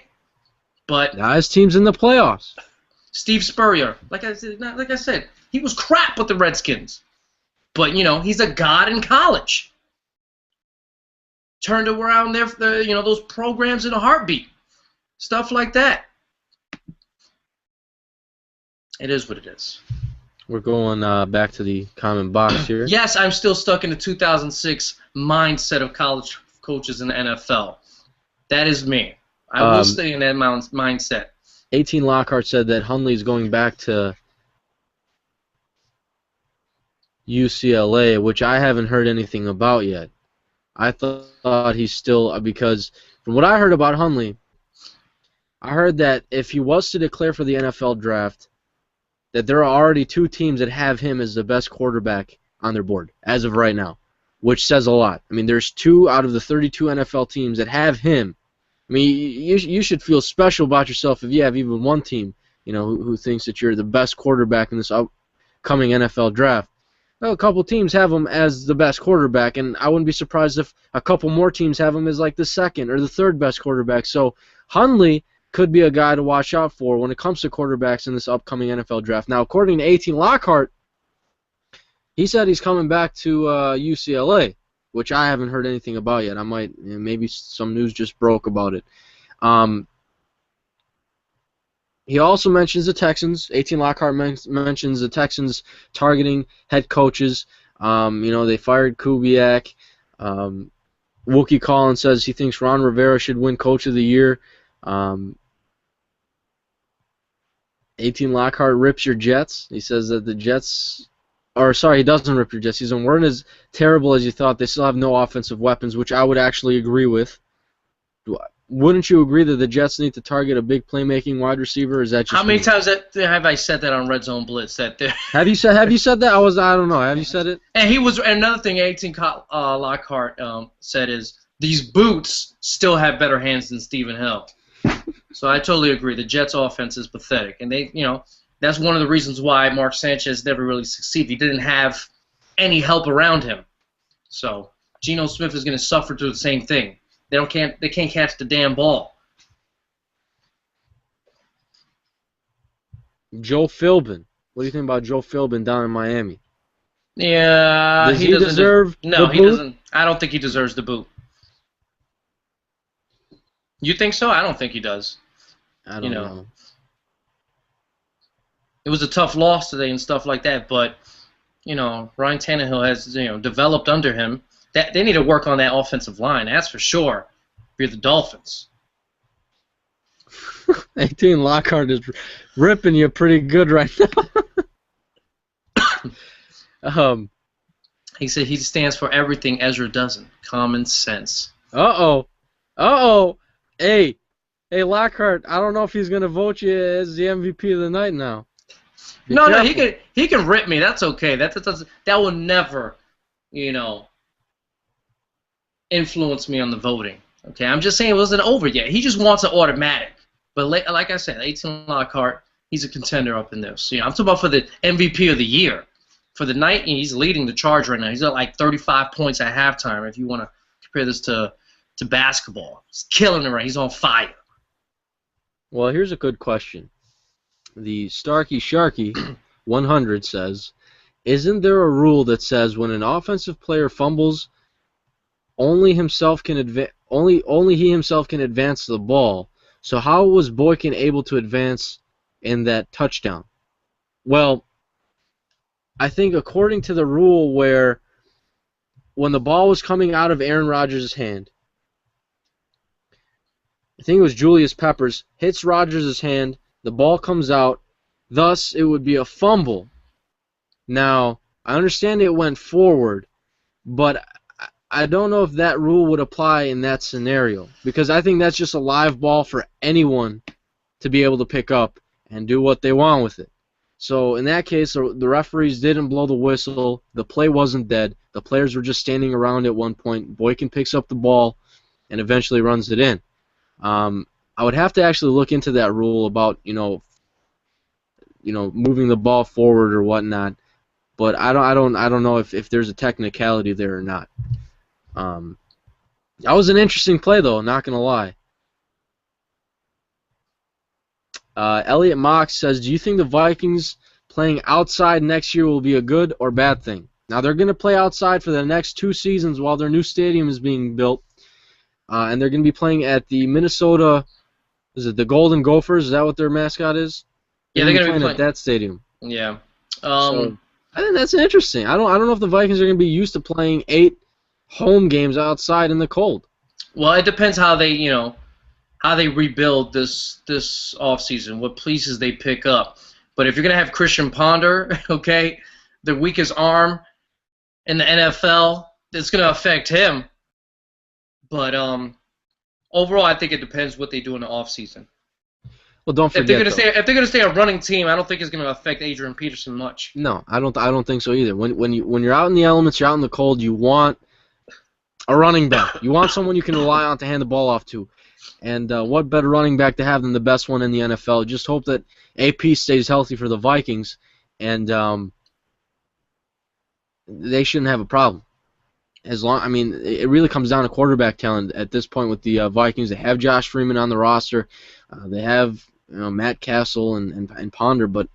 But now his team's in the playoffs. Steve Spurrier, like I said, he was crap with the Redskins. But, he's a god in college. Turned around those programs in a heartbeat. Stuff like that. It is what it is. We're going back to the comment box here. Yes, I'm still stuck in the 2006 mindset of college coaches in the NFL. That is me. I will stay in that mindset. 18 Lockhart said that Hundley's going back to UCLA, which I haven't heard anything about yet. I thought he's still, because from what I heard about Hundley, I heard that if he was to declare for the NFL draft, that there are already 2 teams that have him as the best quarterback on their board as of right now, which says a lot. I mean, there's 2 out of the 32 NFL teams that have him. I mean, you should feel special about yourself if you have even one team, who thinks that you're the best quarterback in this upcoming NFL draft. Well, a couple teams have him as the best quarterback, and I wouldn't be surprised if a couple more teams have him as like the second or the third best quarterback. So Hundley could be a guy to watch out for when it comes to quarterbacks in this upcoming NFL draft. Now, according to 18 Lockhart, he said he's coming back to UCLA, which I haven't heard anything about yet. Maybe some news just broke about it. He also mentions the Texans. 18 Lockhart mentions the Texans targeting head coaches. They fired Kubiak. Wookie Collins says he thinks Ron Rivera should win Coach of the Year. 18 Lockhart rips your Jets. He says that the Jets... he doesn't rip your Jets. He says, weren't as terrible as you thought. They still have no offensive weapons, which I would actually agree with. Wouldn't you agree that the Jets need to target a big playmaking wide receiver? Is that just how many times have I said that on Red Zone Blitz? Have you said that? I don't know. Have you said it? And another thing 18 Lockhart said is these boots still have better hands than Stephen Hill. So I totally agree. The Jets' offense is pathetic, and that's one of the reasons why Mark Sanchez never really succeeded. He didn't have any help around him. So Geno Smith is going to suffer through the same thing. They can't catch the damn ball. Joe Philbin. What do you think about Joe Philbin down in Miami? Yeah, does he deserve the boot? He doesn't. I don't think he deserves the boot. You think so? I don't think he does. I don't know. It was a tough loss today and stuff like that, but Ryan Tannehill has developed under him. That they need to work on that offensive line. That's for sure. If you're the Dolphins. 18 Lockhart is ripping you pretty good right now. He said he stands for everything Ezra doesn't. Common sense. Uh-oh. Hey, Lockhart, I don't know if he's going to vote you as the MVP of the night now. No, he can rip me. That's okay. That will never, influence me on the voting. Okay, I'm just saying it wasn't over yet. He just wants an automatic. But like I said, 18 Lockhart, he's a contender up in this. I'm talking about for the MVP of the year. For the night, he's leading the charge right now. He's at like 35 points at halftime. If you want to compare this to basketball, he's killing it right. He's on fire. Well, here's a good question. The Starkey Sharky 100 says, isn't there a rule that says when an offensive player fumbles, only he himself can advance the ball? So how was Boykin able to advance in that touchdown? Well, I think according to the rule where when the ball was coming out of Aaron Rodgers' hand, I think it was Julius Peppers, hits Rodgers' hand, the ball comes out, thus it would be a fumble. Now, I understand it went forward, but I don't know if that rule would apply in that scenario, because I think that's just a live ball for anyone to be able to pick up and do what they want with it. So in that case, the referees didn't blow the whistle. The play wasn't dead. The players were just standing around at one point. Boykin picks up the ball and eventually runs it in. I would have to actually look into that rule about moving the ball forward or whatnot, but I don't know if there's a technicality there or not. That was an interesting play, though, not going to lie. Elliot Mox says, do you think the Vikings playing outside next year will be a good or bad thing? Now, they're going to play outside for the next 2 seasons while their new stadium is being built, and they're going to be playing at the Minnesota, is it the Golden Gophers? Is that what their mascot is? Yeah, they're going to be playing at that stadium. Yeah. So, I think that's interesting. I don't know if the Vikings are going to be used to playing 8 home games outside in the cold. Well, it depends how they rebuild this offseason, what pieces they pick up. But if you're gonna have Christian Ponder, okay, the weakest arm in the NFL, it's gonna affect him. But overall, I think it depends what they do in the offseason. Well, don't forget, if they're gonna stay a running team, I don't think it's gonna affect Adrian Peterson much. No, I don't think so either. When you're out in the elements, you're out in the cold, you want a running back. You want someone you can rely on to hand the ball off to. And what better running back to have than the best one in the NFL? Just hope that AP stays healthy for the Vikings, and they shouldn't have a problem. It really comes down to quarterback talent at this point with the Vikings. They have Josh Freeman on the roster. They have Matt Castle and Ponder. But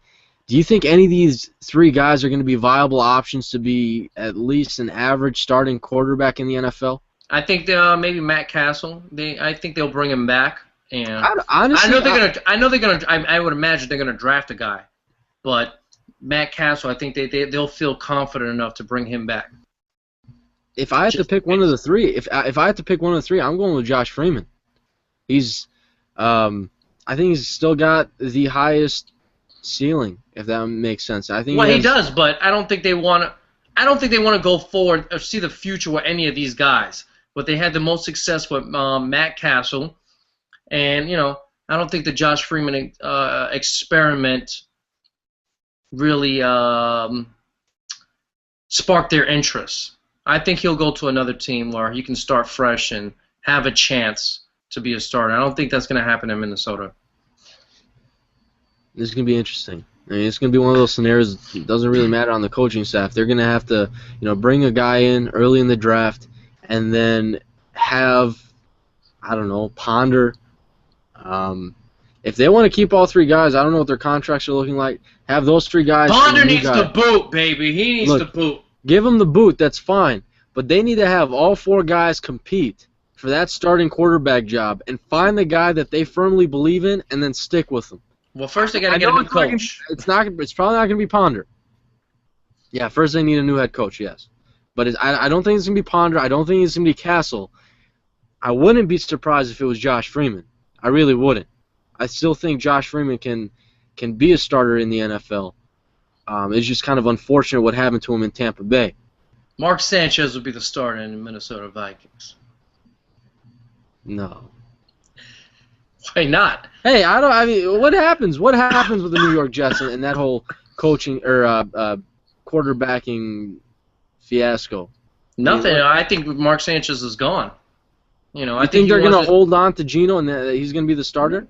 do you think any of these three guys are going to be viable options to be at least an average starting quarterback in the NFL? I think maybe Matt Castle. I think they'll bring him back. And honestly, I would imagine they're gonna draft a guy, but Matt Castle, I think they'll feel confident enough to bring him back. If I had to pick one of the three, if I had to pick one of the three, I'm going with Josh Freeman. I think he's still got the highest ceiling, if that makes sense. I think. Well, he does, but I don't think they want to. I don't think they want to go forward or see the future with any of these guys. But they had the most success with Matt Castle, and I don't think the Josh Freeman experiment really sparked their interest. I think he'll go to another team where he can start fresh and have a chance to be a starter. I don't think that's going to happen in Minnesota. This is going to be interesting. I mean, it's going to be one of those scenarios. It doesn't really matter on the coaching staff. They're going to have to, bring a guy in early in the draft, and then have, Ponder. If they want to keep all three guys, I don't know what their contracts are looking like. Have those three guys. Ponder needs the boot, baby. He needs the boot. Give them the boot. That's fine. But they need to have all four guys compete for that starting quarterback job and find the guy that they firmly believe in and then stick with them. Well, first they got to get a new coach. It's probably not going to be Ponder. Yeah, first they need a new head coach, yes. But I don't think it's going to be Ponder. I don't think it's going to be Castle. I wouldn't be surprised if it was Josh Freeman. I really wouldn't. I still think Josh Freeman can be a starter in the NFL. It's just kind of unfortunate what happened to him in Tampa Bay. Mark Sanchez would be the starter in the Minnesota Vikings. No. Why not? Hey, what happens? What happens with the New York Jets and that whole coaching or quarterbacking fiasco? Nothing. I think Mark Sanchez is gone. I think they're going to hold on to Geno and that he's going to be the starter?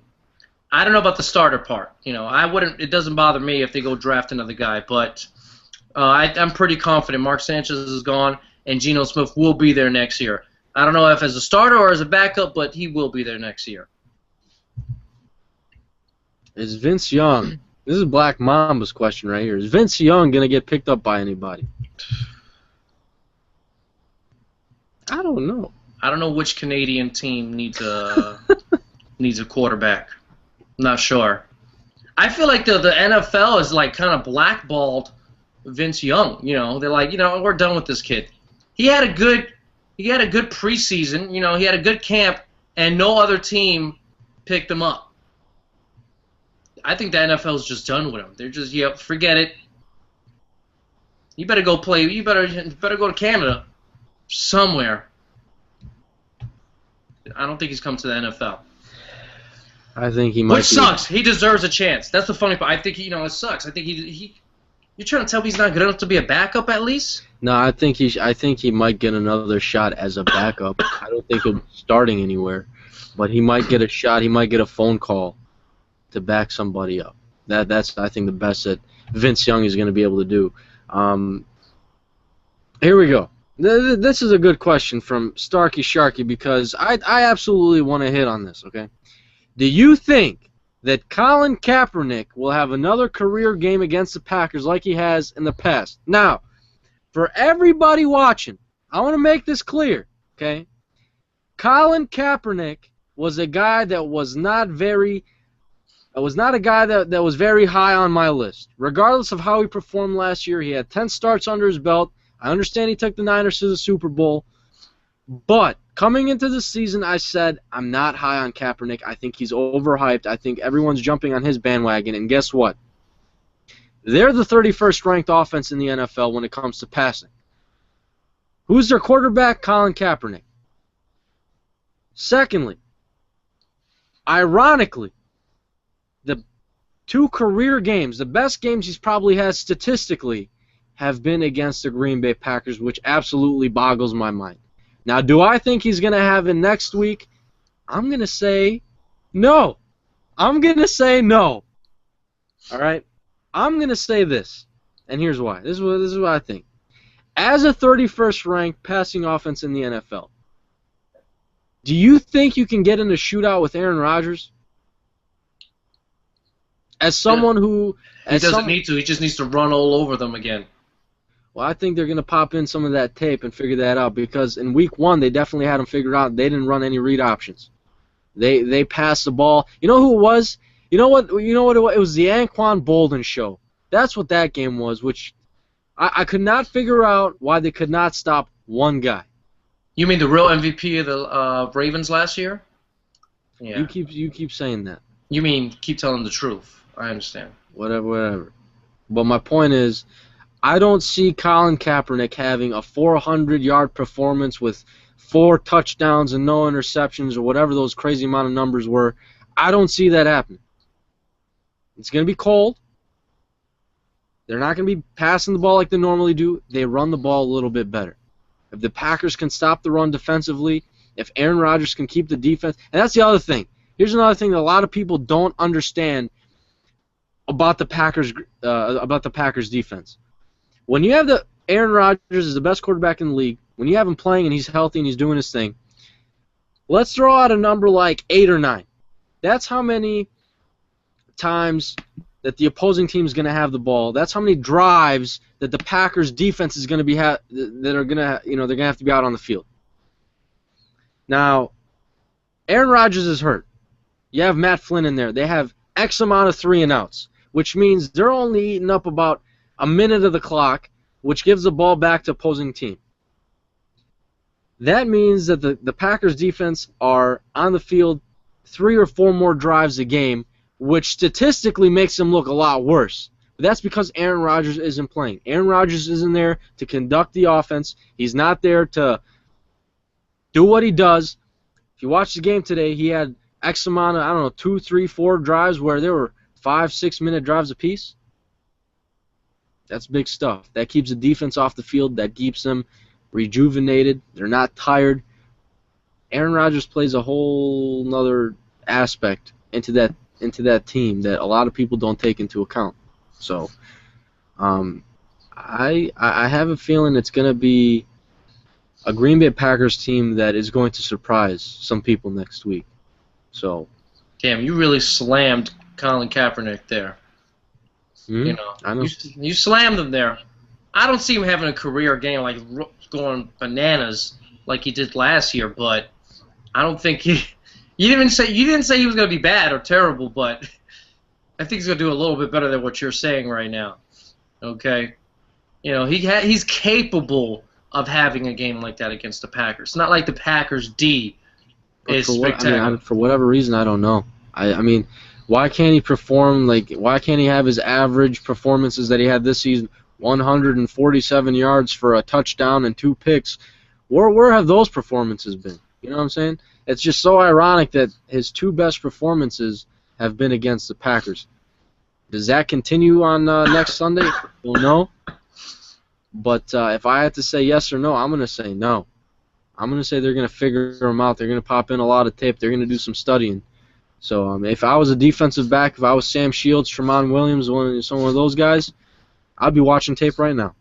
I don't know about the starter part. I wouldn't. It doesn't bother me if they go draft another guy, but I'm pretty confident Mark Sanchez is gone and Geno Smith will be there next year. I don't know if as a starter or as a backup, but he will be there next year. Is Vince Young? This is Black Mamba's question right here. Is Vince Young going to get picked up by anybody? I don't know. I don't know which Canadian team needs a quarterback. I'm not sure. I feel like the NFL is like kind of blackballed Vince Young. They're like, we're done with this kid. He had a good preseason. He had a good camp, and no other team picked him up. I think the NFL's just done with him. They're just, forget it. You better go play. You better go to Canada, somewhere. I don't think he's come to the NFL. I think he might. Which sucks. He deserves a chance. That's the funny part. I think it sucks. I think you're trying to tell me he's not good enough to be a backup at least? No, I think he might get another shot as a backup. I don't think he'll be starting anywhere, but he might get a shot. He might get a phone call to back somebody up. That's I think the best that Vince Young is going to be able to do. Here we go. This is a good question from Starkey Sharky because I absolutely want to hit on this. Okay. Do you think that Colin Kaepernick will have another career game against the Packers like he has in the past? Now, for everybody watching, I want to make this clear, okay? Colin Kaepernick was a guy that was not a guy that was very high on my list. Regardless of how he performed last year, he had 10 starts under his belt. I understand he took the Niners to the Super Bowl, but Coming into the season, I said I'm not high on Kaepernick. I think he's overhyped. I think everyone's jumping on his bandwagon. And guess what? They're the 31st ranked offense in the NFL when it comes to passing. Who's their quarterback? Colin Kaepernick. Secondly, ironically, the 2 career games, the best games he's probably had statistically, have been against the Green Bay Packers, which absolutely boggles my mind. Now, do I think he's going to have it next week? I'm going to say no. I'm going to say no. All right? I'm going to say this, and here's why. This is what I think. As a 31st ranked passing offense in the NFL, do you think you can get in a shootout with Aaron Rodgers? As someone who... He doesn't need to. He just needs to run all over them again. Well, I think they're going to pop in some of that tape and figure that out, because in week 1 they definitely had him figured out. They didn't run any read options. They passed the ball. You know who it was? You know what? It was the Anquan Bolden show. That's what that game was, which I could not figure out why they could not stop one guy. You mean the real MVP of the Ravens last year? Yeah. You keep saying that. You mean keep telling the truth. I understand. Whatever. But my point is, I don't see Colin Kaepernick having a 400-yard performance with 4 touchdowns and no interceptions or whatever those crazy amount of numbers were. I don't see that happening. It's going to be cold. They're not going to be passing the ball like they normally do. They run the ball a little bit better. If the Packers can stop the run defensively, if Aaron Rodgers can keep the defense, and that's the other thing. Here's another thing that a lot of people don't understand about the Packers defense. When you have Aaron Rodgers is the best quarterback in the league, when you have him playing and he's healthy and he's doing his thing, let's throw out a number like 8 or 9. That's how many times that the opposing team is going to have the ball. That's how many drives that the Packers defense is going to be they're going to have to be out on the field. Now, Aaron Rodgers is hurt. You have Matt Flynn in there. They have X amount of 3-and-outs, which means they're only eating up about a minute of the clock, which gives the ball back to opposing team. That means that the Packers defense are on the field 3 or 4 more drives a game, which statistically makes them look a lot worse. But that's because Aaron Rodgers isn't playing. Aaron Rodgers isn't there to conduct the offense. He's not there to do what he does. If you watch the game today, he had X amount of, 2, 3, 4 drives where there were 5, 6-minute drives apiece. That's big stuff. That keeps the defense off the field. That keeps them rejuvenated. They're not tired. Aaron Rodgers plays a whole nother aspect into that team that a lot of people don't take into account. So, I have a feeling it's going to be a Green Bay Packers team that is going to surprise some people next week. So, Cam, you really slammed Colin Kaepernick there. I know. You slammed him there. I don't see him having a career game like going bananas like he did last year, but I don't think he. You didn't say he was going to be bad or terrible, but I think he's going to do a little bit better than what you're saying right now. Okay, he's capable of having a game like that against the Packers. It's not like the Packers D is spectacular. For whatever reason, I don't know. I mean, why can't he perform why can't he have his average performances that he had this season? 147 yards for a touchdown and 2 picks. Where have those performances been? You know what I'm saying? It's just so ironic that his 2 best performances have been against the Packers. Does that continue on next Sunday? We'll know. But if I had to say yes or no, I'm going to say no. I'm going to say they're going to figure him out. They're going to pop in a lot of tape. They're going to do some studying. So if I was a defensive back, if I was Sam Shields, Tramon Williams, some of those guys, I'd be watching tape right now.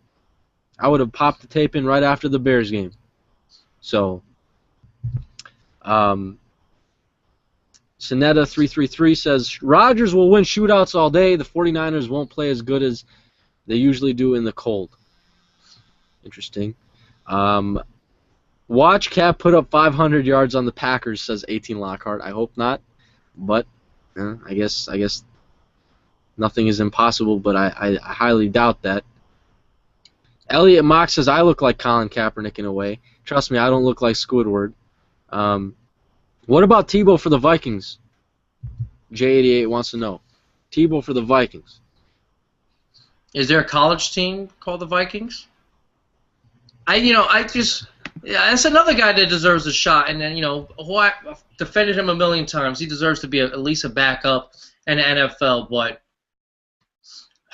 I would have popped the tape in right after the Bears game. So, Sinetta333 says, Rodgers will win shootouts all day. The 49ers won't play as good as they usually do in the cold. Interesting. Watch Cap put up 500 yards on the Packers, says 18 Lockhart. I hope not. But I guess nothing is impossible, but I highly doubt that. Elliot Mock says, I look like Colin Kaepernick in a way. Trust me, I don't look like Squidward. What about Tebow for the Vikings? J88 wants to know. Tebow for the Vikings. Is there a college team called the Vikings? That's another guy that deserves a shot. And then, who I defended him a million times. He deserves to be at least a backup in the NFL, but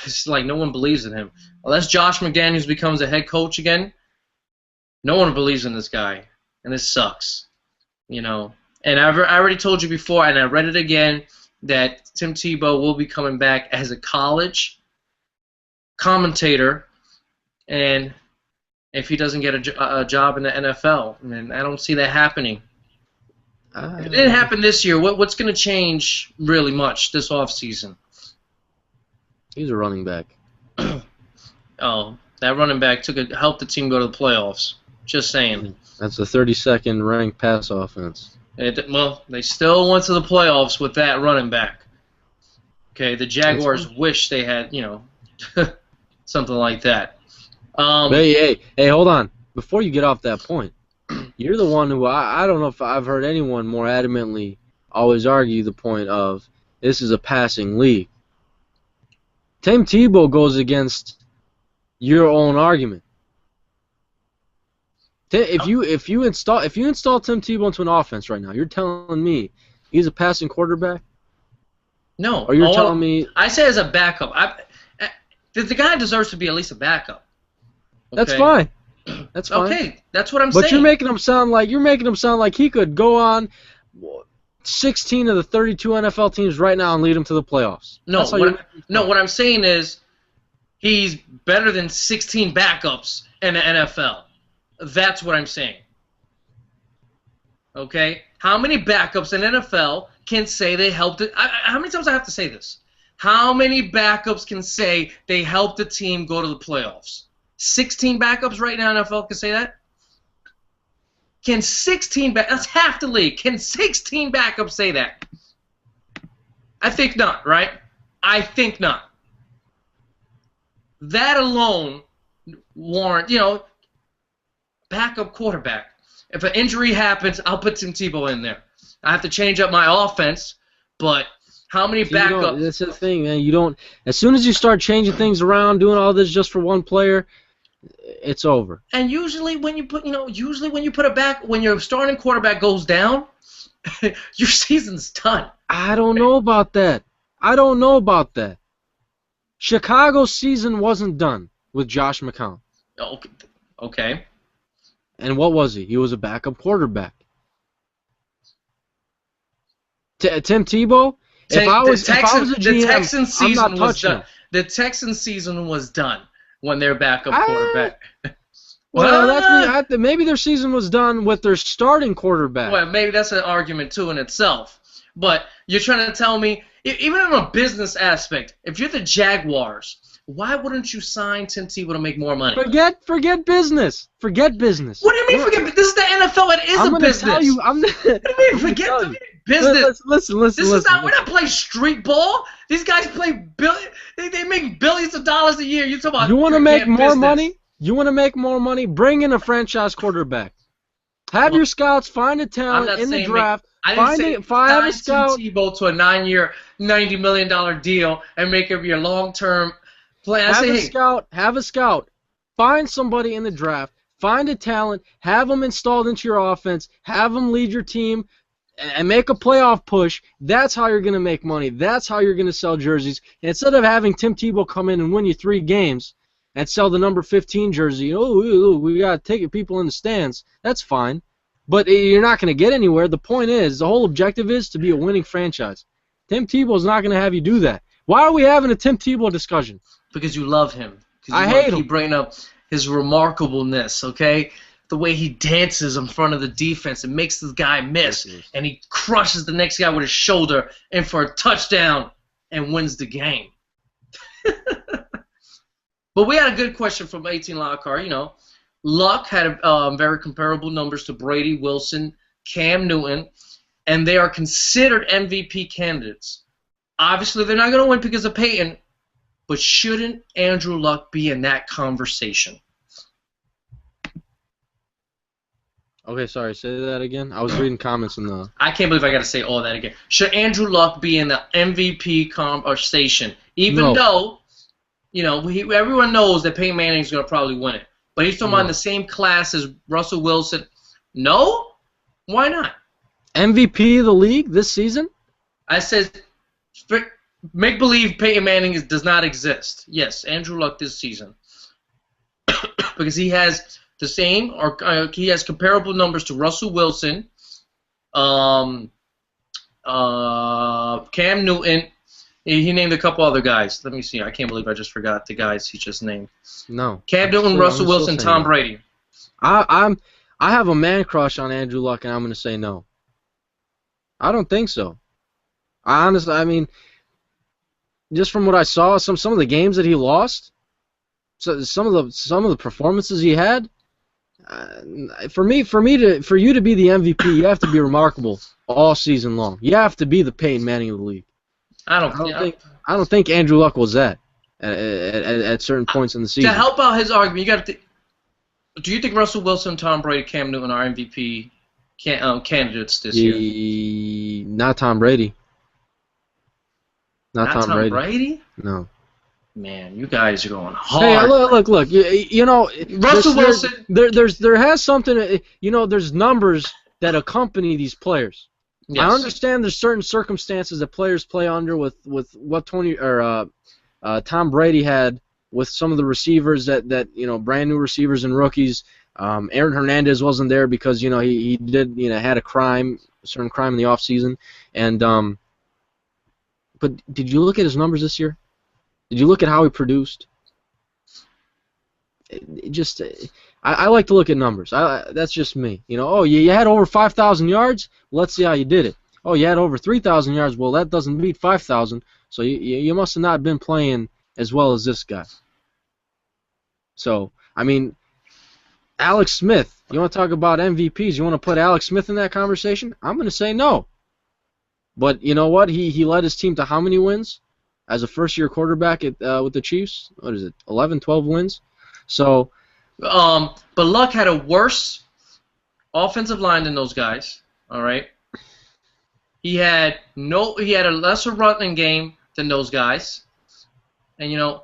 it's like no one believes in him. Unless Josh McDaniels becomes a head coach again, no one believes in this guy, and this sucks. And I already told you before, and I read it again, that Tim Tebow will be coming back as a college commentator, and if he doesn't get a job in the NFL, I don't see that happening. If it didn't happen this year, what's going to change really much this offseason? He's a running back. Oh, that running back helped the team go to the playoffs. Just saying. That's the 32nd ranked pass offense. They still went to the playoffs with that running back. Okay, the Jaguars wish they had, something like that. Hey, hold on. Before you get off that point, you're the one who I don't know if I've heard anyone more adamantly always argue the point of this is a passing league. Tim Tebow goes against your own argument. If you install Tim Tebow into an offense right now, you're telling me he's a passing quarterback? No. Or you're telling me I say as a backup. The guy deserves to be at least a backup. Okay? That's fine. That's fine. Okay, that's what I'm saying. But you're making him sound like he could go on 16 of the 32 NFL teams right now and lead them to the playoffs. No, what I'm saying is he's better than 16 backups in the NFL. That's what I'm saying. Okay? How many backups in the NFL can say they helped it? How many times I have to say this? How many backups can say they helped the team go to the playoffs? 16 backups right now in the NFL can say that? Can 16 that's half the league. Can 16 backups say that? I think not, right? I think not. That alone warrant, backup quarterback. If an injury happens, I'll put Tim Tebow in there. I have to change up my offense, but how many backups? That's the thing, man. You don't. As soon as you start changing things around, doing all this just for one player, it's over. And usually when you put, when your starting quarterback goes down, your season's done. I don't know about that. Chicago's season wasn't done with Josh McCown. Okay. And what was he? He was a backup quarterback. Tim Tebow? If I was a GM, the Texans season I'm not touching was done. The Texans season was done when their backup quarterback. Well, maybe their season was done with their starting quarterback. Well, maybe that's an argument too in itself. But you're trying to tell me, even in a business aspect, if you're the Jaguars, why wouldn't you sign Tim Tebow to make more money? Forget business. Forget business. What do you mean forget? This is the NFL. It is a business. Tell you, what do you mean forget business? Listen. We're not playing street ball. These guys play they make billions of dollars a year. You talk about. You want to make more money? You want to make more money? Bring in a franchise quarterback. Have your scouts find a talent in the draft. Find a scout. Tim Tebow to a 9-year, $90 million deal and make it your long-term plan. Have a scout. Find somebody in the draft. Find a talent. Have them installed into your offense. Have them lead your team and make a playoff push. That's how you're going to make money. That's how you're going to sell jerseys. And instead of having Tim Tebow come in and win you 3 games and sell the number 15 jersey, we got to take people in the stands. That's fine. But you're not going to get anywhere. The point is, the whole objective is to be a winning franchise. Tim Tebow's not going to have you do that. Why are we having a Tim Tebow discussion? Because you love him. I hate him. Keep bringing up his remarkableness, okay? The way he dances in front of the defense and makes the guy miss, and he crushes the next guy with his shoulder in for a touchdown and wins the game. But we had a good question from 18 Lockcar. Luck had very comparable numbers to Brady, Wilson, Cam Newton, and they are considered MVP candidates. Obviously, they're not going to win because of Peyton, but shouldn't Andrew Luck be in that conversation? Okay, sorry. Say that again. I was reading comments in the. I can't believe I got to say all that again. Should Andrew Luck be in the MVP conversation? Even No. though, everyone knows that Peyton Manning's going to probably win it. But he's talking about in the same class as Russell Wilson. No? Why not? MVP of the league this season? I said, make believe Peyton Manning does not exist. Yes, Andrew Luck this season. Because he has the same, or he has comparable numbers to Russell Wilson, Cam Newton. He named a couple other guys. Let me see. I can't believe I just forgot the guys he just named. No. Cam Newton, Russell Wilson, Tom Brady. I have a man crush on Andrew Luck, and I'm going to say no. I don't think so. I mean, just from what I saw, some of the games that he lost, some of the performances he had, for you to be the MVP, you have to be remarkable all season long. You have to be the Peyton Manning of the league. I don't think Andrew Luck was that at certain points in the season. To help out his argument, you got to. Do you think Russell Wilson, Tom Brady, Cam Newton are MVP candidates this year? Not Tom Brady. Not Tom Brady? No. Man, you guys are going hard. Hey, look. You know, Russell Wilson. There has something. There's numbers that accompany these players. Yes. I understand there's certain circumstances that players play under with what Tom Brady had with some of the receivers that brand new receivers and rookies. Aaron Hernandez wasn't there because he had a certain crime in the offseason. And but did you look at his numbers this year? Did you look at how he produced? I like to look at numbers. That's just me. You had over 5,000 yards. Let's see how you did it. Oh, you had over 3,000 yards. Well, that doesn't beat 5,000. So you must have not been playing as well as this guy. So, I mean, Alex Smith. You want to talk about MVPs? You want to put Alex Smith in that conversation? I'm going to say no. But you know what? He led his team to how many wins as a first-year quarterback with the Chiefs? What is it? 11, 12 wins? So, but Luck had a worse offensive line than those guys. All right. He had a lesser running game than those guys, and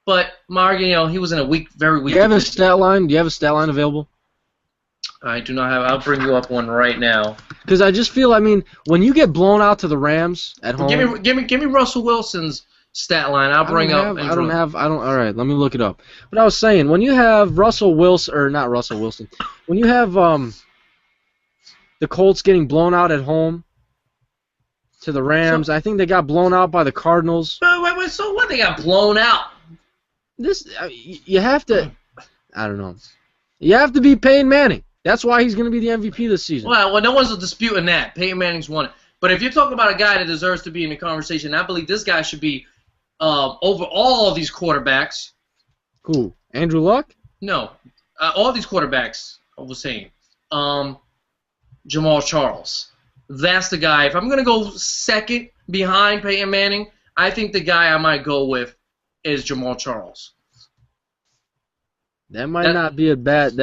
but Mark, he was in a very weak. Do you have a stat line? Do you have a stat line available? I do not have. I'll bring you up one right now. Because I just feel, when you get blown out to the Rams at home. Give me Russell Wilson's stat line. I'll bring up. All right, let me look it up. But I was saying, when you have when you have the Colts getting blown out at home to the Rams, I think they got blown out by the Cardinals. Wait. So what? They got blown out. You have to. I don't know. You have to be Peyton Manning. That's why he's going to be the MVP this season. Well, no one's disputing that. Peyton Manning's won it. But if you're talking about a guy that deserves to be in the conversation, I believe this guy should be over all of these quarterbacks. Who? Andrew Luck? No. All these quarterbacks, I was saying. Jamal Charles. That's the guy. If I'm going to go second behind Peyton Manning, I think the guy I might go with is Jamal Charles. That might not be a bad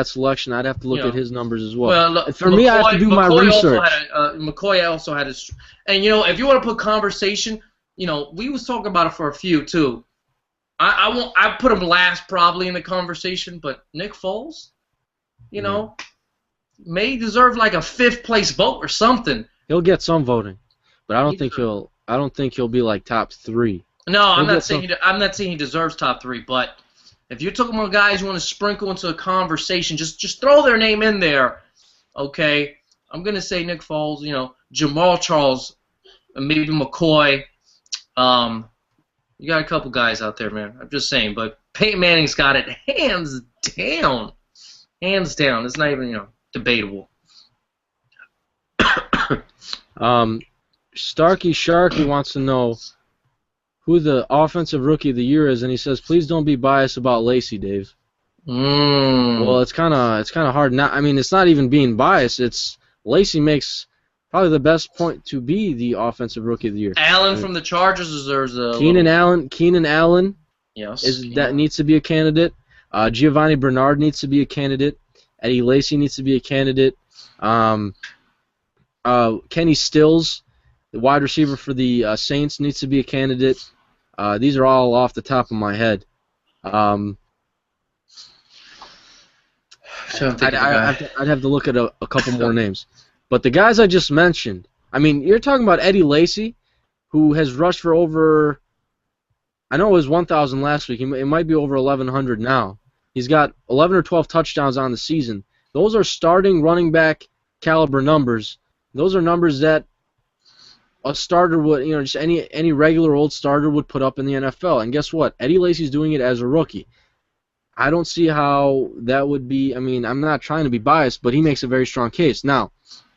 selection. I'd have to look at his numbers as well. Well, look, for me, I have to do my research. McCoy also had his, and if you want to put conversation, we was talking about it for a few too. I put him last probably in the conversation, but Nick Foles, may deserve like a 5th place vote or something. He'll get some voting, but I don't think he'll be like top 3. No, I'm not saying he deserves top 3, but if you're talking about guys you want to sprinkle into a conversation, just throw their name in there, okay? I'm going to say Nick Foles, Jamal Charles, and maybe McCoy. You got a couple guys out there, man. I'm just saying, but Peyton Manning's got it hands down. Hands down. It's not even, debatable. Starkey Sharky wants to know who the offensive rookie of the year is, and he says, please don't be biased about Lacey, Dave. Well, it's kind of hard. It's not even being biased. It's Lacey makes probably the best point to be the offensive rookie of the year. Allen from the Chargers deserves a. Keenan Allen. Yes. That needs to be a candidate. Giovanni Bernard needs to be a candidate, Eddie Lacy needs to be a candidate. Kenny Stills, the wide receiver for the Saints, needs to be a candidate. These are all off the top of my head. I'd have to look at a couple more names. But the guys I just mentioned, I mean, you're talking about Eddie Lacy, who has rushed for over, I know it was 1,000 last week. It might be over 1,100 now. He's got 11 or 12 touchdowns on the season. Those are starting running back caliber numbers. Those are numbers that a starter would, just any regular old starter would put up in the NFL. And guess what? Eddie Lacy's doing it as a rookie. I don't see how that would be. I mean, I'm not trying to be biased, but he makes a very strong case. Now,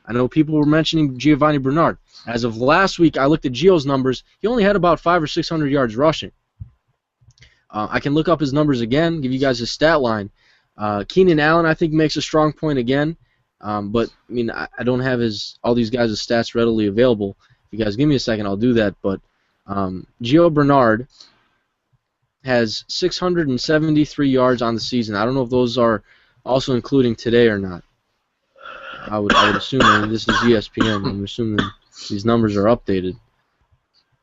I know people were mentioning Giovanni Bernard. As of last week, I looked at Gio's numbers. He only had about 500 or 600 yards rushing. I can look up his numbers again, give you guys his stat line. Keenan Allen, I think, makes a strong point again. But, I mean, I don't have all these guys' stats readily available. If you guys give me a second, I'll do that. But Gio Bernard has 673 yards on the season. I don't know if those are also including today or not. I would assume, I mean, this is ESPN. I'm assuming these numbers are updated.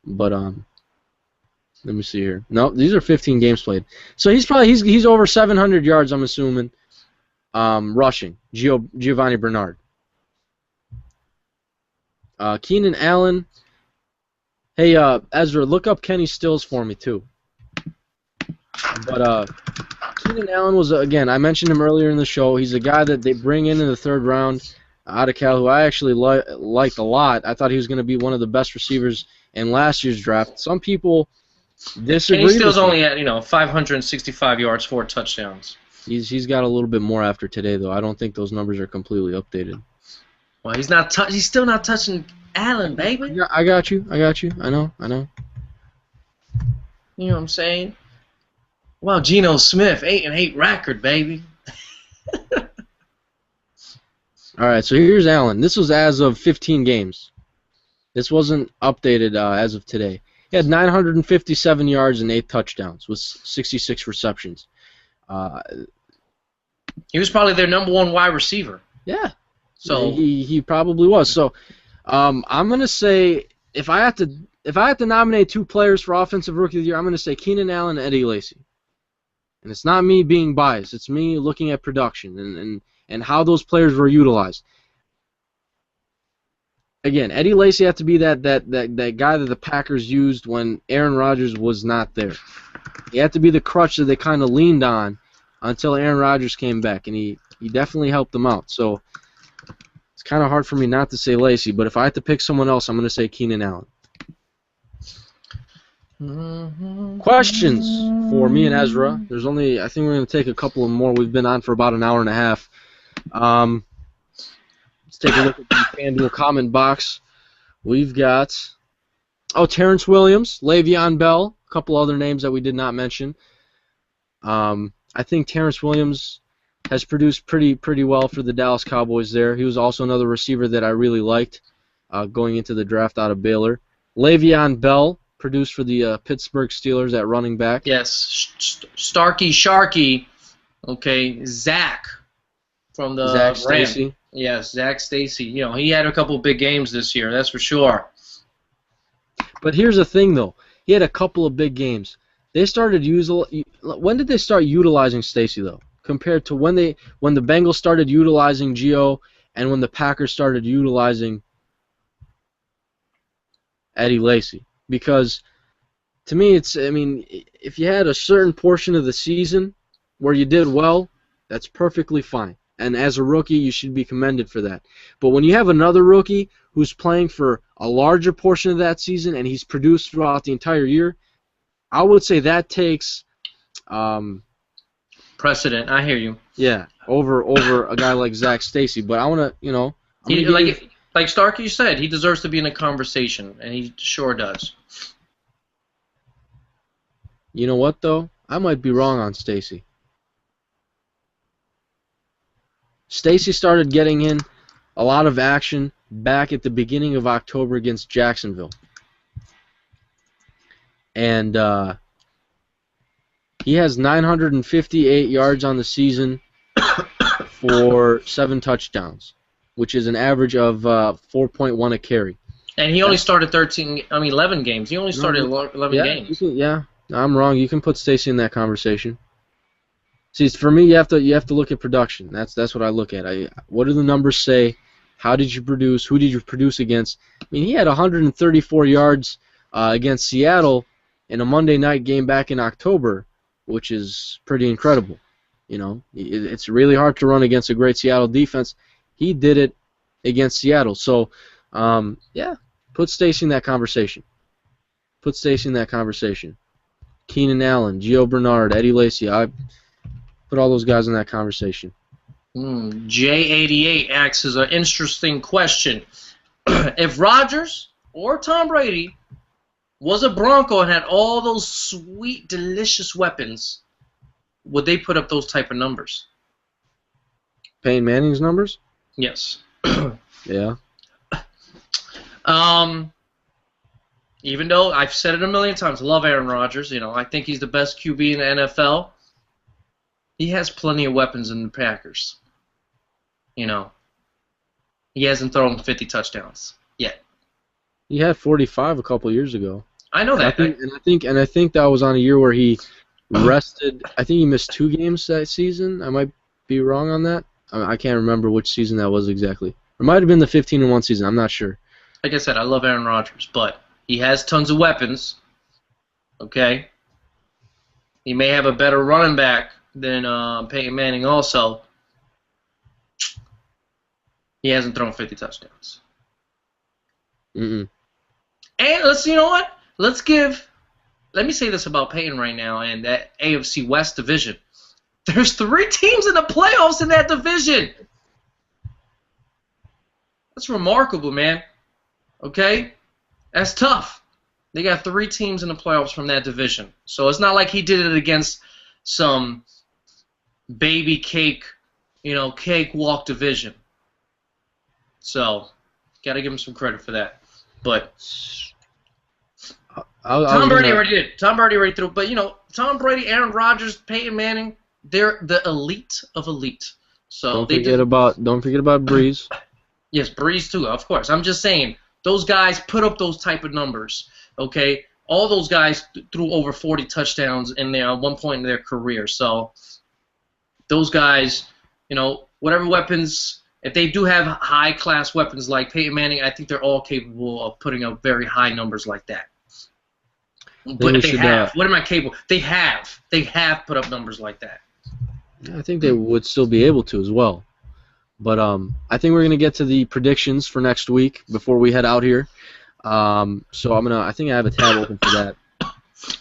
But let me see here. No, these are 15 games played. So he's over 700 yards, I'm assuming, rushing. Giovanni Bernard. Keenan Allen. Hey, Ezra, look up Kenny Stills for me too. But Keenan Allen was, again, I mentioned him earlier in the show. He's a guy that they bring in the third round out of Cal, who I actually liked a lot. I thought he was going to be one of the best receivers in last year's draft. Some people disagree. Kenny Stills only had 565 yards, 4 touchdowns. He's got a little bit more after today, though. I don't think those numbers are completely updated. Well, he's still not touching Allen, baby. I got you. I know. You know what I'm saying? Wow, Geno Smith, 8-8 record, baby. All right, so here's Allen. This was as of 15 games. This wasn't updated as of today. He had 957 yards and 8 touchdowns with 66 receptions. He was probably their number 1 wide receiver. Yeah. So he probably was. So I'm gonna say if I had to nominate 2 players for Offensive Rookie of the Year, I'm gonna say Keenan Allen and Eddie Lacy. And it's not me being biased. It's me looking at production and how those players were utilized. Again, Eddie Lacy had to be that guy that the Packers used when Aaron Rodgers was not there. He had to be the crutch that they kind of leaned on until Aaron Rodgers came back, and he definitely helped them out. So it's kind of hard for me not to say Lacy, but if I had to pick someone else, I'm going to say Keenan Allen. Questions for me and Ezra. I think we're going to take a couple of more. We've been on for about an hour and a half. Let's take a look at the FanDuel comment box. We've got, Terrence Williams, Le'Veon Bell, a couple other names that we did not mention. I think Terrence Williams has produced pretty well for the Dallas Cowboys there. He was also another receiver that I really liked going into the draft out of Baylor. Le'Veon Bell produced for the Pittsburgh Steelers at running back. Yes, Starkey Sharkey. Okay, Zach from the Zach Rams. Stacy. Yes, Zach Stacy. He had a couple big games this year, that's for sure. But here's the thing, though. He had a couple of big games. When did they start utilizing Stacy, though? Compared to when the Bengals started utilizing Gio and when the Packers started utilizing Eddie Lacy. Because to me, if you had a certain portion of the season where you did well, that's perfectly fine. And as a rookie, you should be commended for that. But when you have another rookie who's playing for a larger portion of that season and he's produced throughout the entire year, I would say that takes precedent. I hear you. Yeah, over a guy like Zach Stacy. But I want to, like Starkey said, he deserves to be in a conversation, and he sure does. You know what, though? I might be wrong on Stacy. Stacy started getting in a lot of action back at the beginning of October against Jacksonville. And he has 958 yards on the season for 7 touchdowns, which is an average of 4.1 a carry. And he only started 11 games. He only started 11 games. I'm wrong. You can put Stacy in that conversation. See, for me, you have to look at production. That's what I look at. What do the numbers say? How did you produce? Who did you produce against? I mean, he had 134 yards against Seattle in a Monday night game back in October, which is pretty incredible. You know, it's really hard to run against a great Seattle defense. He did it against Seattle. So, put Stacy in that conversation. Keenan Allen, Gio Bernard, Eddie Lacy. I put all those guys in that conversation. J88 asks an interesting question. If Rodgers or Tom Brady was a Bronco and had all those sweet, delicious weapons, would they put up those type of numbers? Peyton Manning's numbers? Yes. Yeah. Even though I've said it a million times, I love Aaron Rodgers. You know, I think he's the best QB in the NFL. He has plenty of weapons in the Packers. You know, he hasn't thrown 50 touchdowns yet. He had 45 a couple years ago. I know that. I think that was on a year where he rested. I think he missed 2 games that season. I might be wrong on that. I can't remember which season that was exactly. It might have been the 15-1 season. I'm not sure. Like I said, I love Aaron Rodgers, but he has tons of weapons. Okay? He may have a better running back than Peyton Manning also. He hasn't thrown 50 touchdowns. Mm-mm. And you know what? Let me say this about Peyton right now and that AFC West division. There's 3 teams in the playoffs in that division. That's remarkable, man. Okay? That's tough. They got 3 teams in the playoffs from that division. So it's not like he did it against some baby cake, cakewalk division. So, got to give him some credit for that. But Tom Brady already did. Tom Brady already threw. But, Tom Brady, Aaron Rodgers, Peyton Manning, they're the elite of elite. So don't forget about Breeze. Yes, Breeze too, of course. I'm just saying, those guys put up those type of numbers, okay? All those guys threw over 40 touchdowns in there at one point in their career. So those guys, whatever weapons, if they do have high-class weapons like Peyton Manning, I think they're all capable of putting up very high numbers like that. But they have. What am I capable? They have. They have put up numbers like that. I think they would still be able to as well. But I think we're going to get to the predictions for next week before we head out here. So I think I have a tab open for that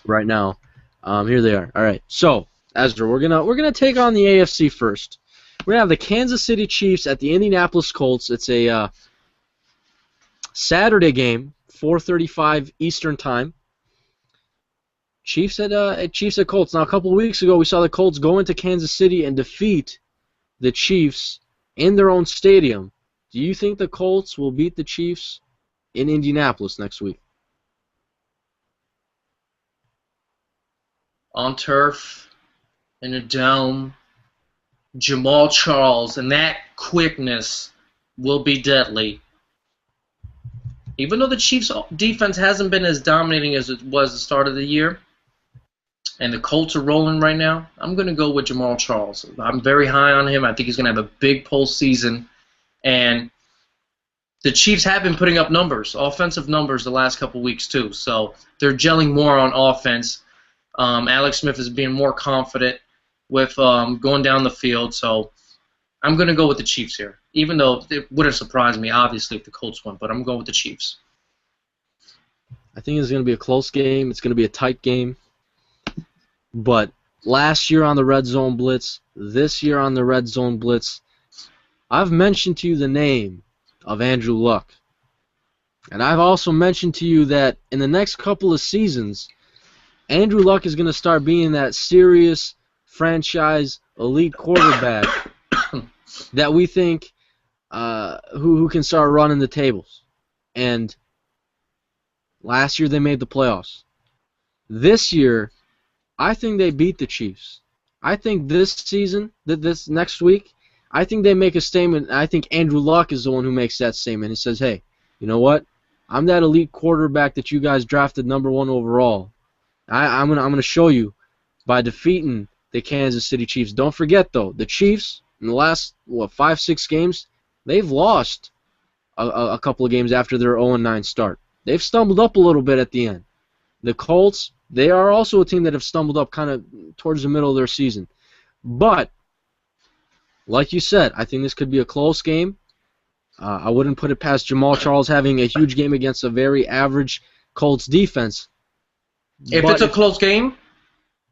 right now. Here they are. All right. So, Ezra, we're gonna take on the AFC first. We're going to have the Kansas City Chiefs at the Indianapolis Colts. It's a Saturday game, 4:35 Eastern Time. Chiefs at Colts. Now, a couple of weeks ago, we saw the Colts go into Kansas City and defeat the Chiefs in their own stadium. Do you think the Colts will beat the Chiefs in Indianapolis next week? On turf, in a dome, Jamal Charles and that quickness will be deadly. Even though the Chiefs' defense hasn't been as dominating as it was at the start of the year, and the Colts are rolling right now, I'm going to go with Jamal Charles. I'm very high on him. I think he's going to have a big postseason. And the Chiefs have been putting up numbers, offensive numbers, the last couple weeks too. So they're gelling more on offense. Alex Smith is being more confident with going down the field. So I'm going to go with the Chiefs here, even though it wouldn't surprise me, obviously, if the Colts won. But I'm going with the Chiefs. I think it's going to be a close game. It's going to be a tight game. But last year on the Red Zone Blitz, this year on the Red Zone Blitz, I've mentioned to you the name of Andrew Luck. And I've also mentioned to you that in the next couple of seasons, Andrew Luck is going to start being that serious franchise elite quarterback that we think who can start running the tables. And last year they made the playoffs. This year, I think they beat the Chiefs. I think this season, this next week, I think they make a statement. I think Andrew Luck is the one who makes that statement. He says, hey, you know what? I'm that elite quarterback that you guys drafted #1 overall. I'm gonna show you by defeating the Kansas City Chiefs. Don't forget, though, the Chiefs, in the last, 5-6 games, they've lost a couple of games after their 0-9 start. They've stumbled up a little bit at the end. The Colts, they are also a team that have stumbled up kind of towards the middle of their season. But, like you said, I think this could be a close game. I wouldn't put it past Jamal Charles having a huge game against a very average Colts defense. If it's a close game?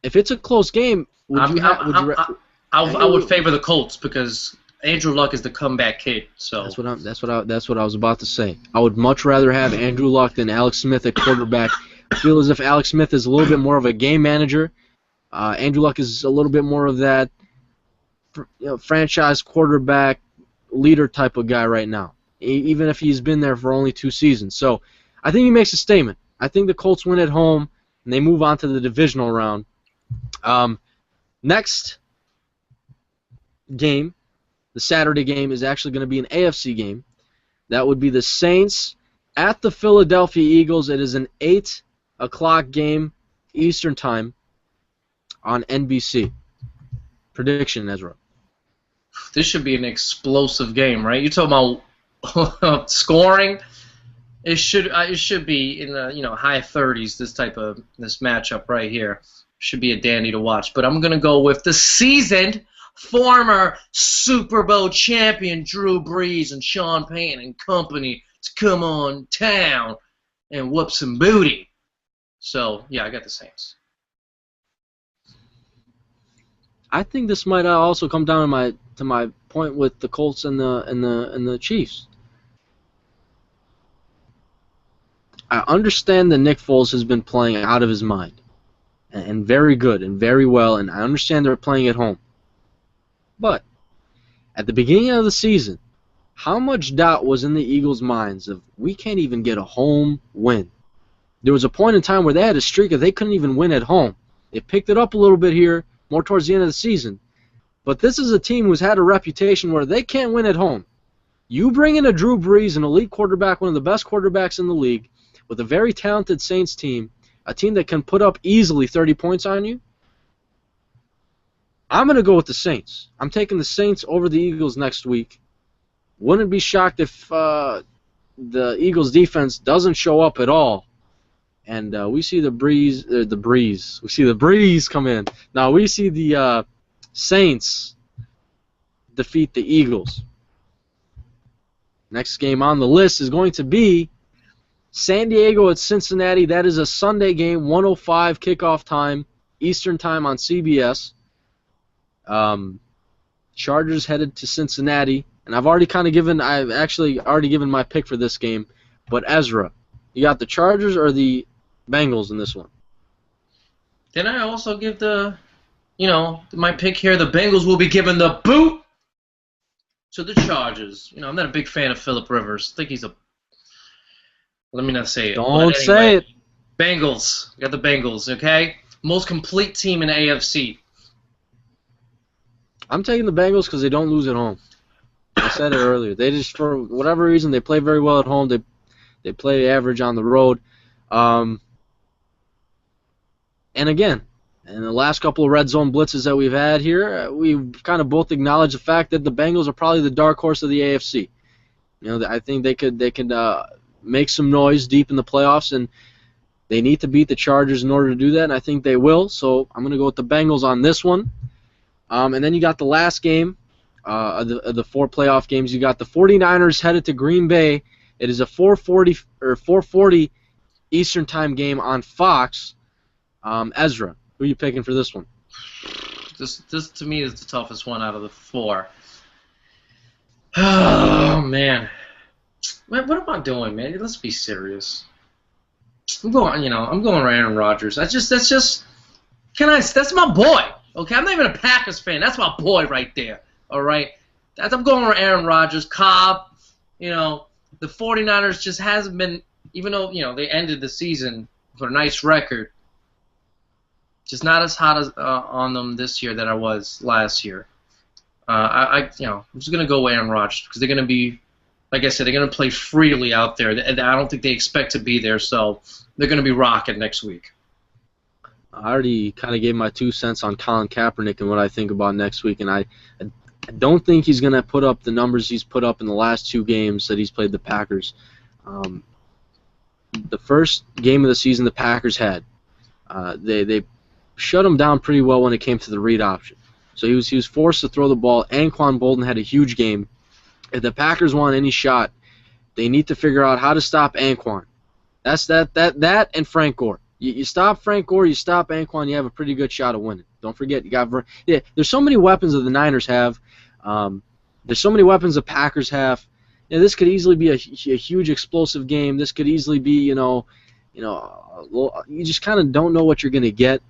If it's a close game, I would favor the Colts because Andrew Luck is the comeback kid. So that's what I was about to say. I would much rather have Andrew Luck than Alex Smith at quarterback. I feel as if Alex Smith is a little bit more of a game manager. Andrew Luck is a little bit more of that franchise quarterback leader type of guy right now, even if he's been there for only 2 seasons. So I think he makes a statement. I think the Colts win at home, and they move on to the divisional round. Next game, the Saturday game, is actually going to be an AFC game. That would be the Saints at the Philadelphia Eagles. It is an 8 o'clock game Eastern time on NBC. Prediction, Ezra. This should be an explosive game, right? You're talking about scoring. It should be in the high 30s. This matchup right here should be a dandy to watch. But I'm gonna go with the seasoned former Super Bowl champion Drew Brees and Sean Payton and company to come on town and whoop some booty. So yeah, I got the Saints. I think this might also come down to my point with the Colts and the Chiefs. I understand that Nick Foles has been playing out of his mind, and very good and very well, and I understand they're playing at home. But at the beginning of the season, how much doubt was in the Eagles' minds of we can't even get a home win? There was a point in time where they had a streak that they couldn't even win at home. They picked it up a little bit here, more towards the end of the season. But this is a team who's had a reputation where they can't win at home. You bring in a Drew Brees, an elite quarterback, one of the best quarterbacks in the league, with a very talented Saints team, a team that can put up easily 30 points on you, I'm going to go with the Saints. I'm taking the Saints over the Eagles next week. Wouldn't be shocked if the Eagles defense doesn't show up at all. And we see the Breeze come in. Now we see the Saints defeat the Eagles. Next game on the list is going to be San Diego at Cincinnati. That is a Sunday game, 1:05 kickoff time, Eastern time on CBS. Chargers headed to Cincinnati, and I've actually already given my pick for this game. But Ezra, you got the Chargers or the Bengals in this one? Then I also give my pick here. The Bengals will be given the boot to the Chargers. I'm not a big fan of Phillip Rivers. I think he's let me not say it. Don't say it. Bengals. We got the Bengals, okay? Most complete team in the AFC. I'm taking the Bengals because they don't lose at home. I said it earlier. They just, for whatever reason, they play very well at home. They play average on the road. And again, in the last couple of red zone blitzes that we've had here, we've kind of both acknowledged the fact that the Bengals are probably the dark horse of the AFC. I think they could make some noise deep in the playoffs, and they need to beat the Chargers in order to do that, and I think they will. So I'm going to go with the Bengals on this one. And then you got the last game of the 4 playoff games. You got the 49ers headed to Green Bay. It is a 4:40 Eastern time game on Fox. Ezra, who are you picking for this one? This to me is the toughest one out of the 4. Oh man, what am I doing, man? Let's be serious. I'm going Aaron Rodgers. That's my boy. Okay, I'm not even a Packers fan. That's my boy right there. All right, I'm going with Aaron Rodgers. Cobb. The 49ers just hasn't been, even though they ended the season with a nice record. Just not as hot as on them this year that I was last year. I'm just gonna go Aaron Rodgers because they're gonna be, like I said, they're gonna play freely out there. And I don't think they expect to be there, so they're gonna be rocking next week. I already kind of gave my 2 cents on Colin Kaepernick and what I think about next week, and I don't think he's going to put up the numbers he's put up in the last 2 games that he's played the Packers. The first game of the season the Packers had, they shut him down pretty well when it came to the read option. So he was forced to throw the ball. Anquan Bolden had a huge game. If the Packers want any shot, they need to figure out how to stop Anquan. That's that and Frank Gore. You stop Frank Gore, you stop Anquan, you have a pretty good shot of winning. Don't forget, there's so many weapons that the Niners have. There's so many weapons the Packers have. This could easily be a huge explosive game. This could easily be, you just kind of don't know what you're going to get.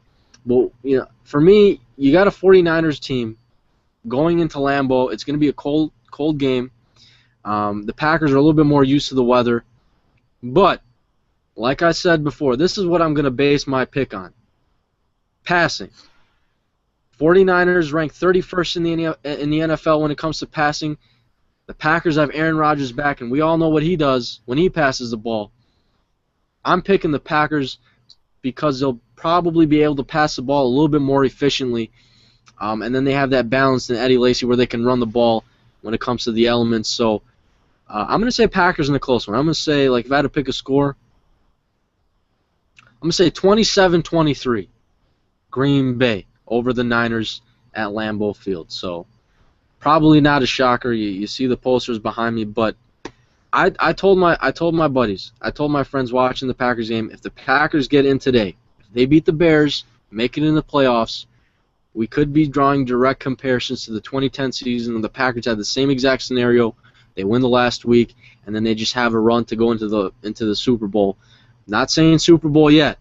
But, for me, you got a 49ers team going into Lambeau. It's going to be a cold game. The Packers are a little bit more used to the weather. But, like I said before, this is what I'm going to base my pick on. Passing. 49ers ranked 31st in the NFL when it comes to passing. The Packers have Aaron Rodgers back, and we all know what he does when he passes the ball. I'm picking the Packers because they'll probably be able to pass the ball a little bit more efficiently, and then they have that balance in Eddie Lacy where they can run the ball when it comes to the elements. So I'm going to say Packers in a close one. I'm going to say, if I had to pick a score, I'm going to say 27-23, Green Bay over the Niners at Lambeau Field. So probably not a shocker. You see the posters behind me, but I told my buddies, I told my friends watching the Packers game, if the Packers get in today, if they beat the Bears, make it in the playoffs, we could be drawing direct comparisons to the 2010 season when the Packers had the same exact scenario. They win the last week, and then they just have a run to go into the Super Bowl. Not saying Super Bowl yet,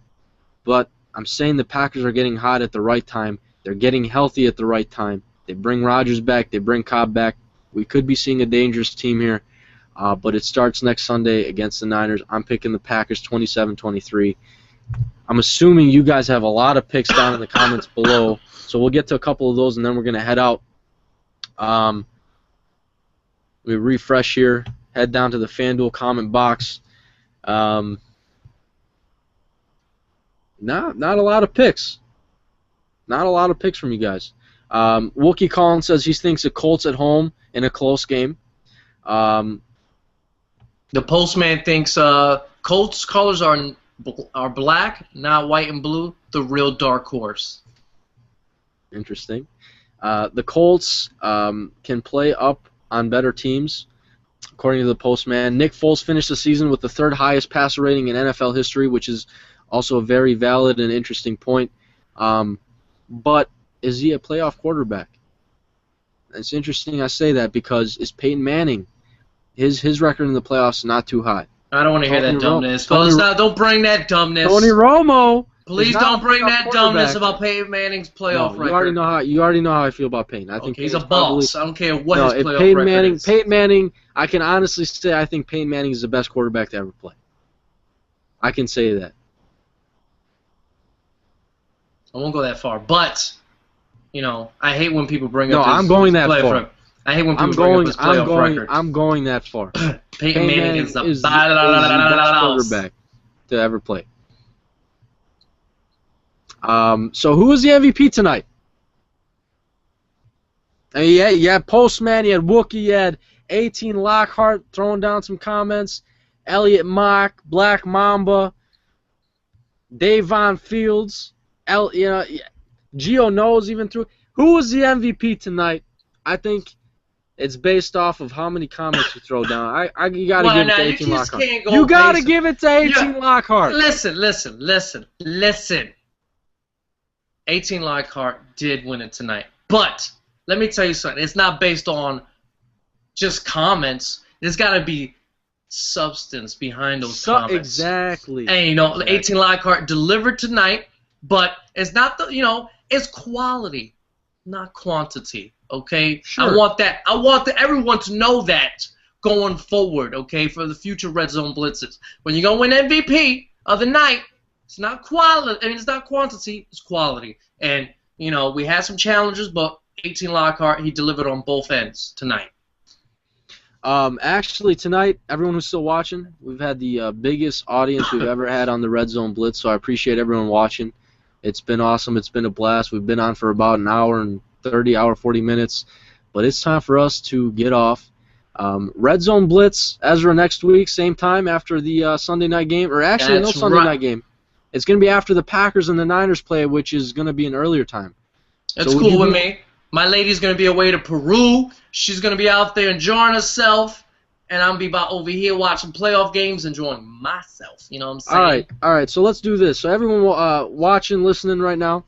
but I'm saying the Packers are getting hot at the right time. They're getting healthy at the right time. They bring Rodgers back. They bring Cobb back. We could be seeing a dangerous team here, but it starts next Sunday against the Niners. I'm picking the Packers 27-23. I'm assuming you guys have a lot of picks down in the comments below, so we'll get to a couple of those, and then we're going to head out. We refresh here, head down to the FanDuel comment box. Not a lot of picks. Not a lot of picks from you guys. Wookie Collins says he thinks the Colts at home in a close game. The Postman thinks Colts colors are black, not white and blue. The real dark horse. Interesting. The Colts can play up on better teams, according to the Postman. Nick Foles finished the season with the 3rd highest passer rating in NFL history, which is also a very valid and interesting point. But is he a playoff quarterback? It's interesting I say that because is Peyton Manning, his record in the playoffs is not too high. I don't want to hear that dumbness. Don't bring that dumbness. Tony Romo. Please don't bring that dumbness about Peyton Manning's playoff record. You already know how I feel about Peyton. I think he's a boss. I don't care what his playoff Peyton record is. Peyton Manning, I can honestly say I think Peyton Manning is the best quarterback to ever play. I can say that. I won't go that far, but I hate when people bring up. No, I'm going that far. I hate when people bring up his playoff record. I'm going that far. Peyton Manning is the best quarterback to ever play. So who was the MVP tonight? You had Postman, you had Wookie, you had 18 Lockhart throwing down some comments, Elliot Mock, Black Mamba, Davon Fields, Gio knows even through. Who was the MVP tonight? I think it's based off of how many comments you throw down. You gotta give it to 18 Lockhart. You gotta give it to 18 Lockhart. Listen. 18 Lockhart did win it tonight. But let me tell you something. It's not based on just comments. There's got to be substance behind those comments. Exactly. And, 18 Lockhart delivered tonight, but it's not it's quality, not quantity, okay? Sure. I want everyone to know that going forward, okay, for the future Red Zone Blitzes. When you're going to win MVP of the night, it's not quality. It's not quantity. It's quality. And we had some challenges, but 18 Lockhart, he delivered on both ends tonight. Actually, tonight, everyone who's still watching, we've had the biggest audience we've ever had on the Red Zone Blitz, so I appreciate everyone watching. It's been awesome. It's been a blast. We've been on for about an hour and 40 minutes, but it's time for us to get off. Red Zone Blitz, Ezra, next week, same time after the Sunday night game, or actually, no Sunday night game. It's going to be after the Packers and the Niners play, which is going to be an earlier time. That's cool with me. My lady's going to be away to Peru. She's going to be out there enjoying herself. And I'm going to be over here watching playoff games, enjoying myself. You know what I'm saying? All right. So let's do this. So everyone watching, listening right now,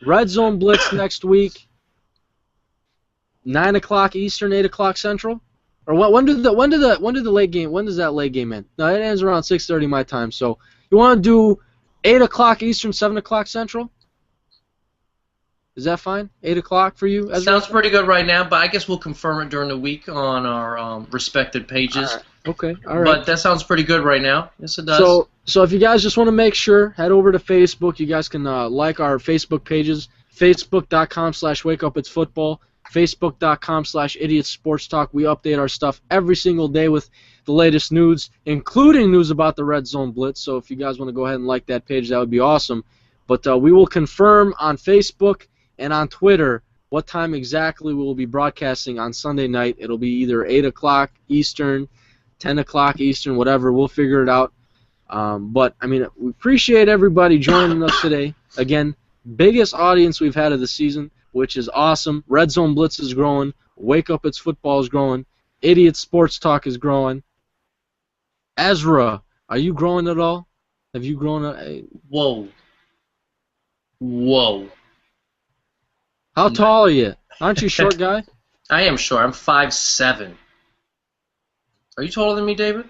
Red Zone Blitz next week, 9 o'clock Eastern, 8 o'clock Central? Or when does that late game end? No, it ends around 6:30 my time. So you want to do 8 o'clock Eastern, 7 o'clock Central? Is that fine? 8 o'clock for you? Sounds pretty good right now, but I guess we'll confirm it during the week on our respected pages. Okay, all right. But that sounds pretty good right now. Yes, it does. So if you guys just want to make sure, head over to Facebook. You guys can like our Facebook pages, facebook.com/WakeUpItsFootball, facebook.com/IdiotSportsTalk. We update our stuff every single day with the latest news, including news about the Red Zone Blitz. So if you guys want to go ahead and like that page, that would be awesome. But we will confirm on Facebook and on Twitter what time exactly we will be broadcasting on Sunday night. It'll be either 8 o'clock Eastern, 10 o'clock Eastern, whatever. We'll figure it out. But, I mean, we appreciate everybody joining us today. Again, biggest audience we've had of the season, which is awesome. Red Zone Blitz is growing. Wake Up It's Football is growing. Idiot Sports Talk is growing. Ezra, are you growing at all? Have you grown? Whoa. How tall are you? Aren't you a short guy? I am short. I'm 5'7". Are you taller than me, David?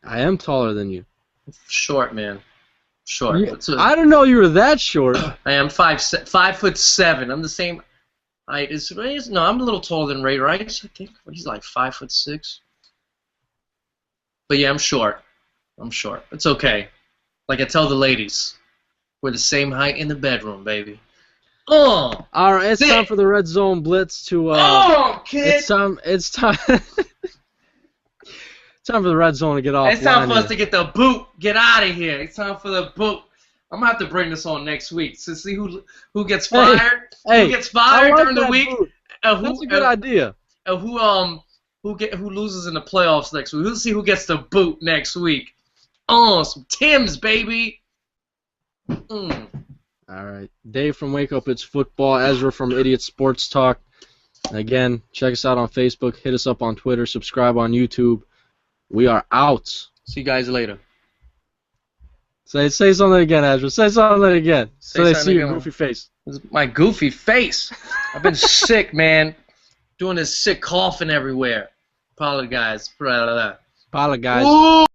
I am taller than you. Short, man. Short. I didn't know you were that short. I am 5'7". I'm the same height as Ray. No, I'm a little taller than Ray Rice. I think he's like 5'6". But yeah, I'm short. It's okay. Like I tell the ladies, we're the same height in the bedroom, baby. All right, it's time for the Red Zone Blitz to. Kid. It's time. It's time for the Red Zone to get off. It's time for us to get the boot. Get out of here. It's time for the boot. I'm gonna have to bring this on next week to see who gets fired. Who gets fired during the week? That's a good idea. Who loses in the playoffs next week? We'll see who gets the boot next week. Some Tims, baby. All right, Dave from Wake Up It's Football, Ezra from Idiot Sports Talk. Again, check us out on Facebook, hit us up on Twitter, subscribe on YouTube. We are out. See you guys later. Say something again, Ezra. Say something again. So they see your goofy face. This is my goofy face. I've been sick, man. Doing this sick coughing everywhere. Apologize. Apologize. Ooh!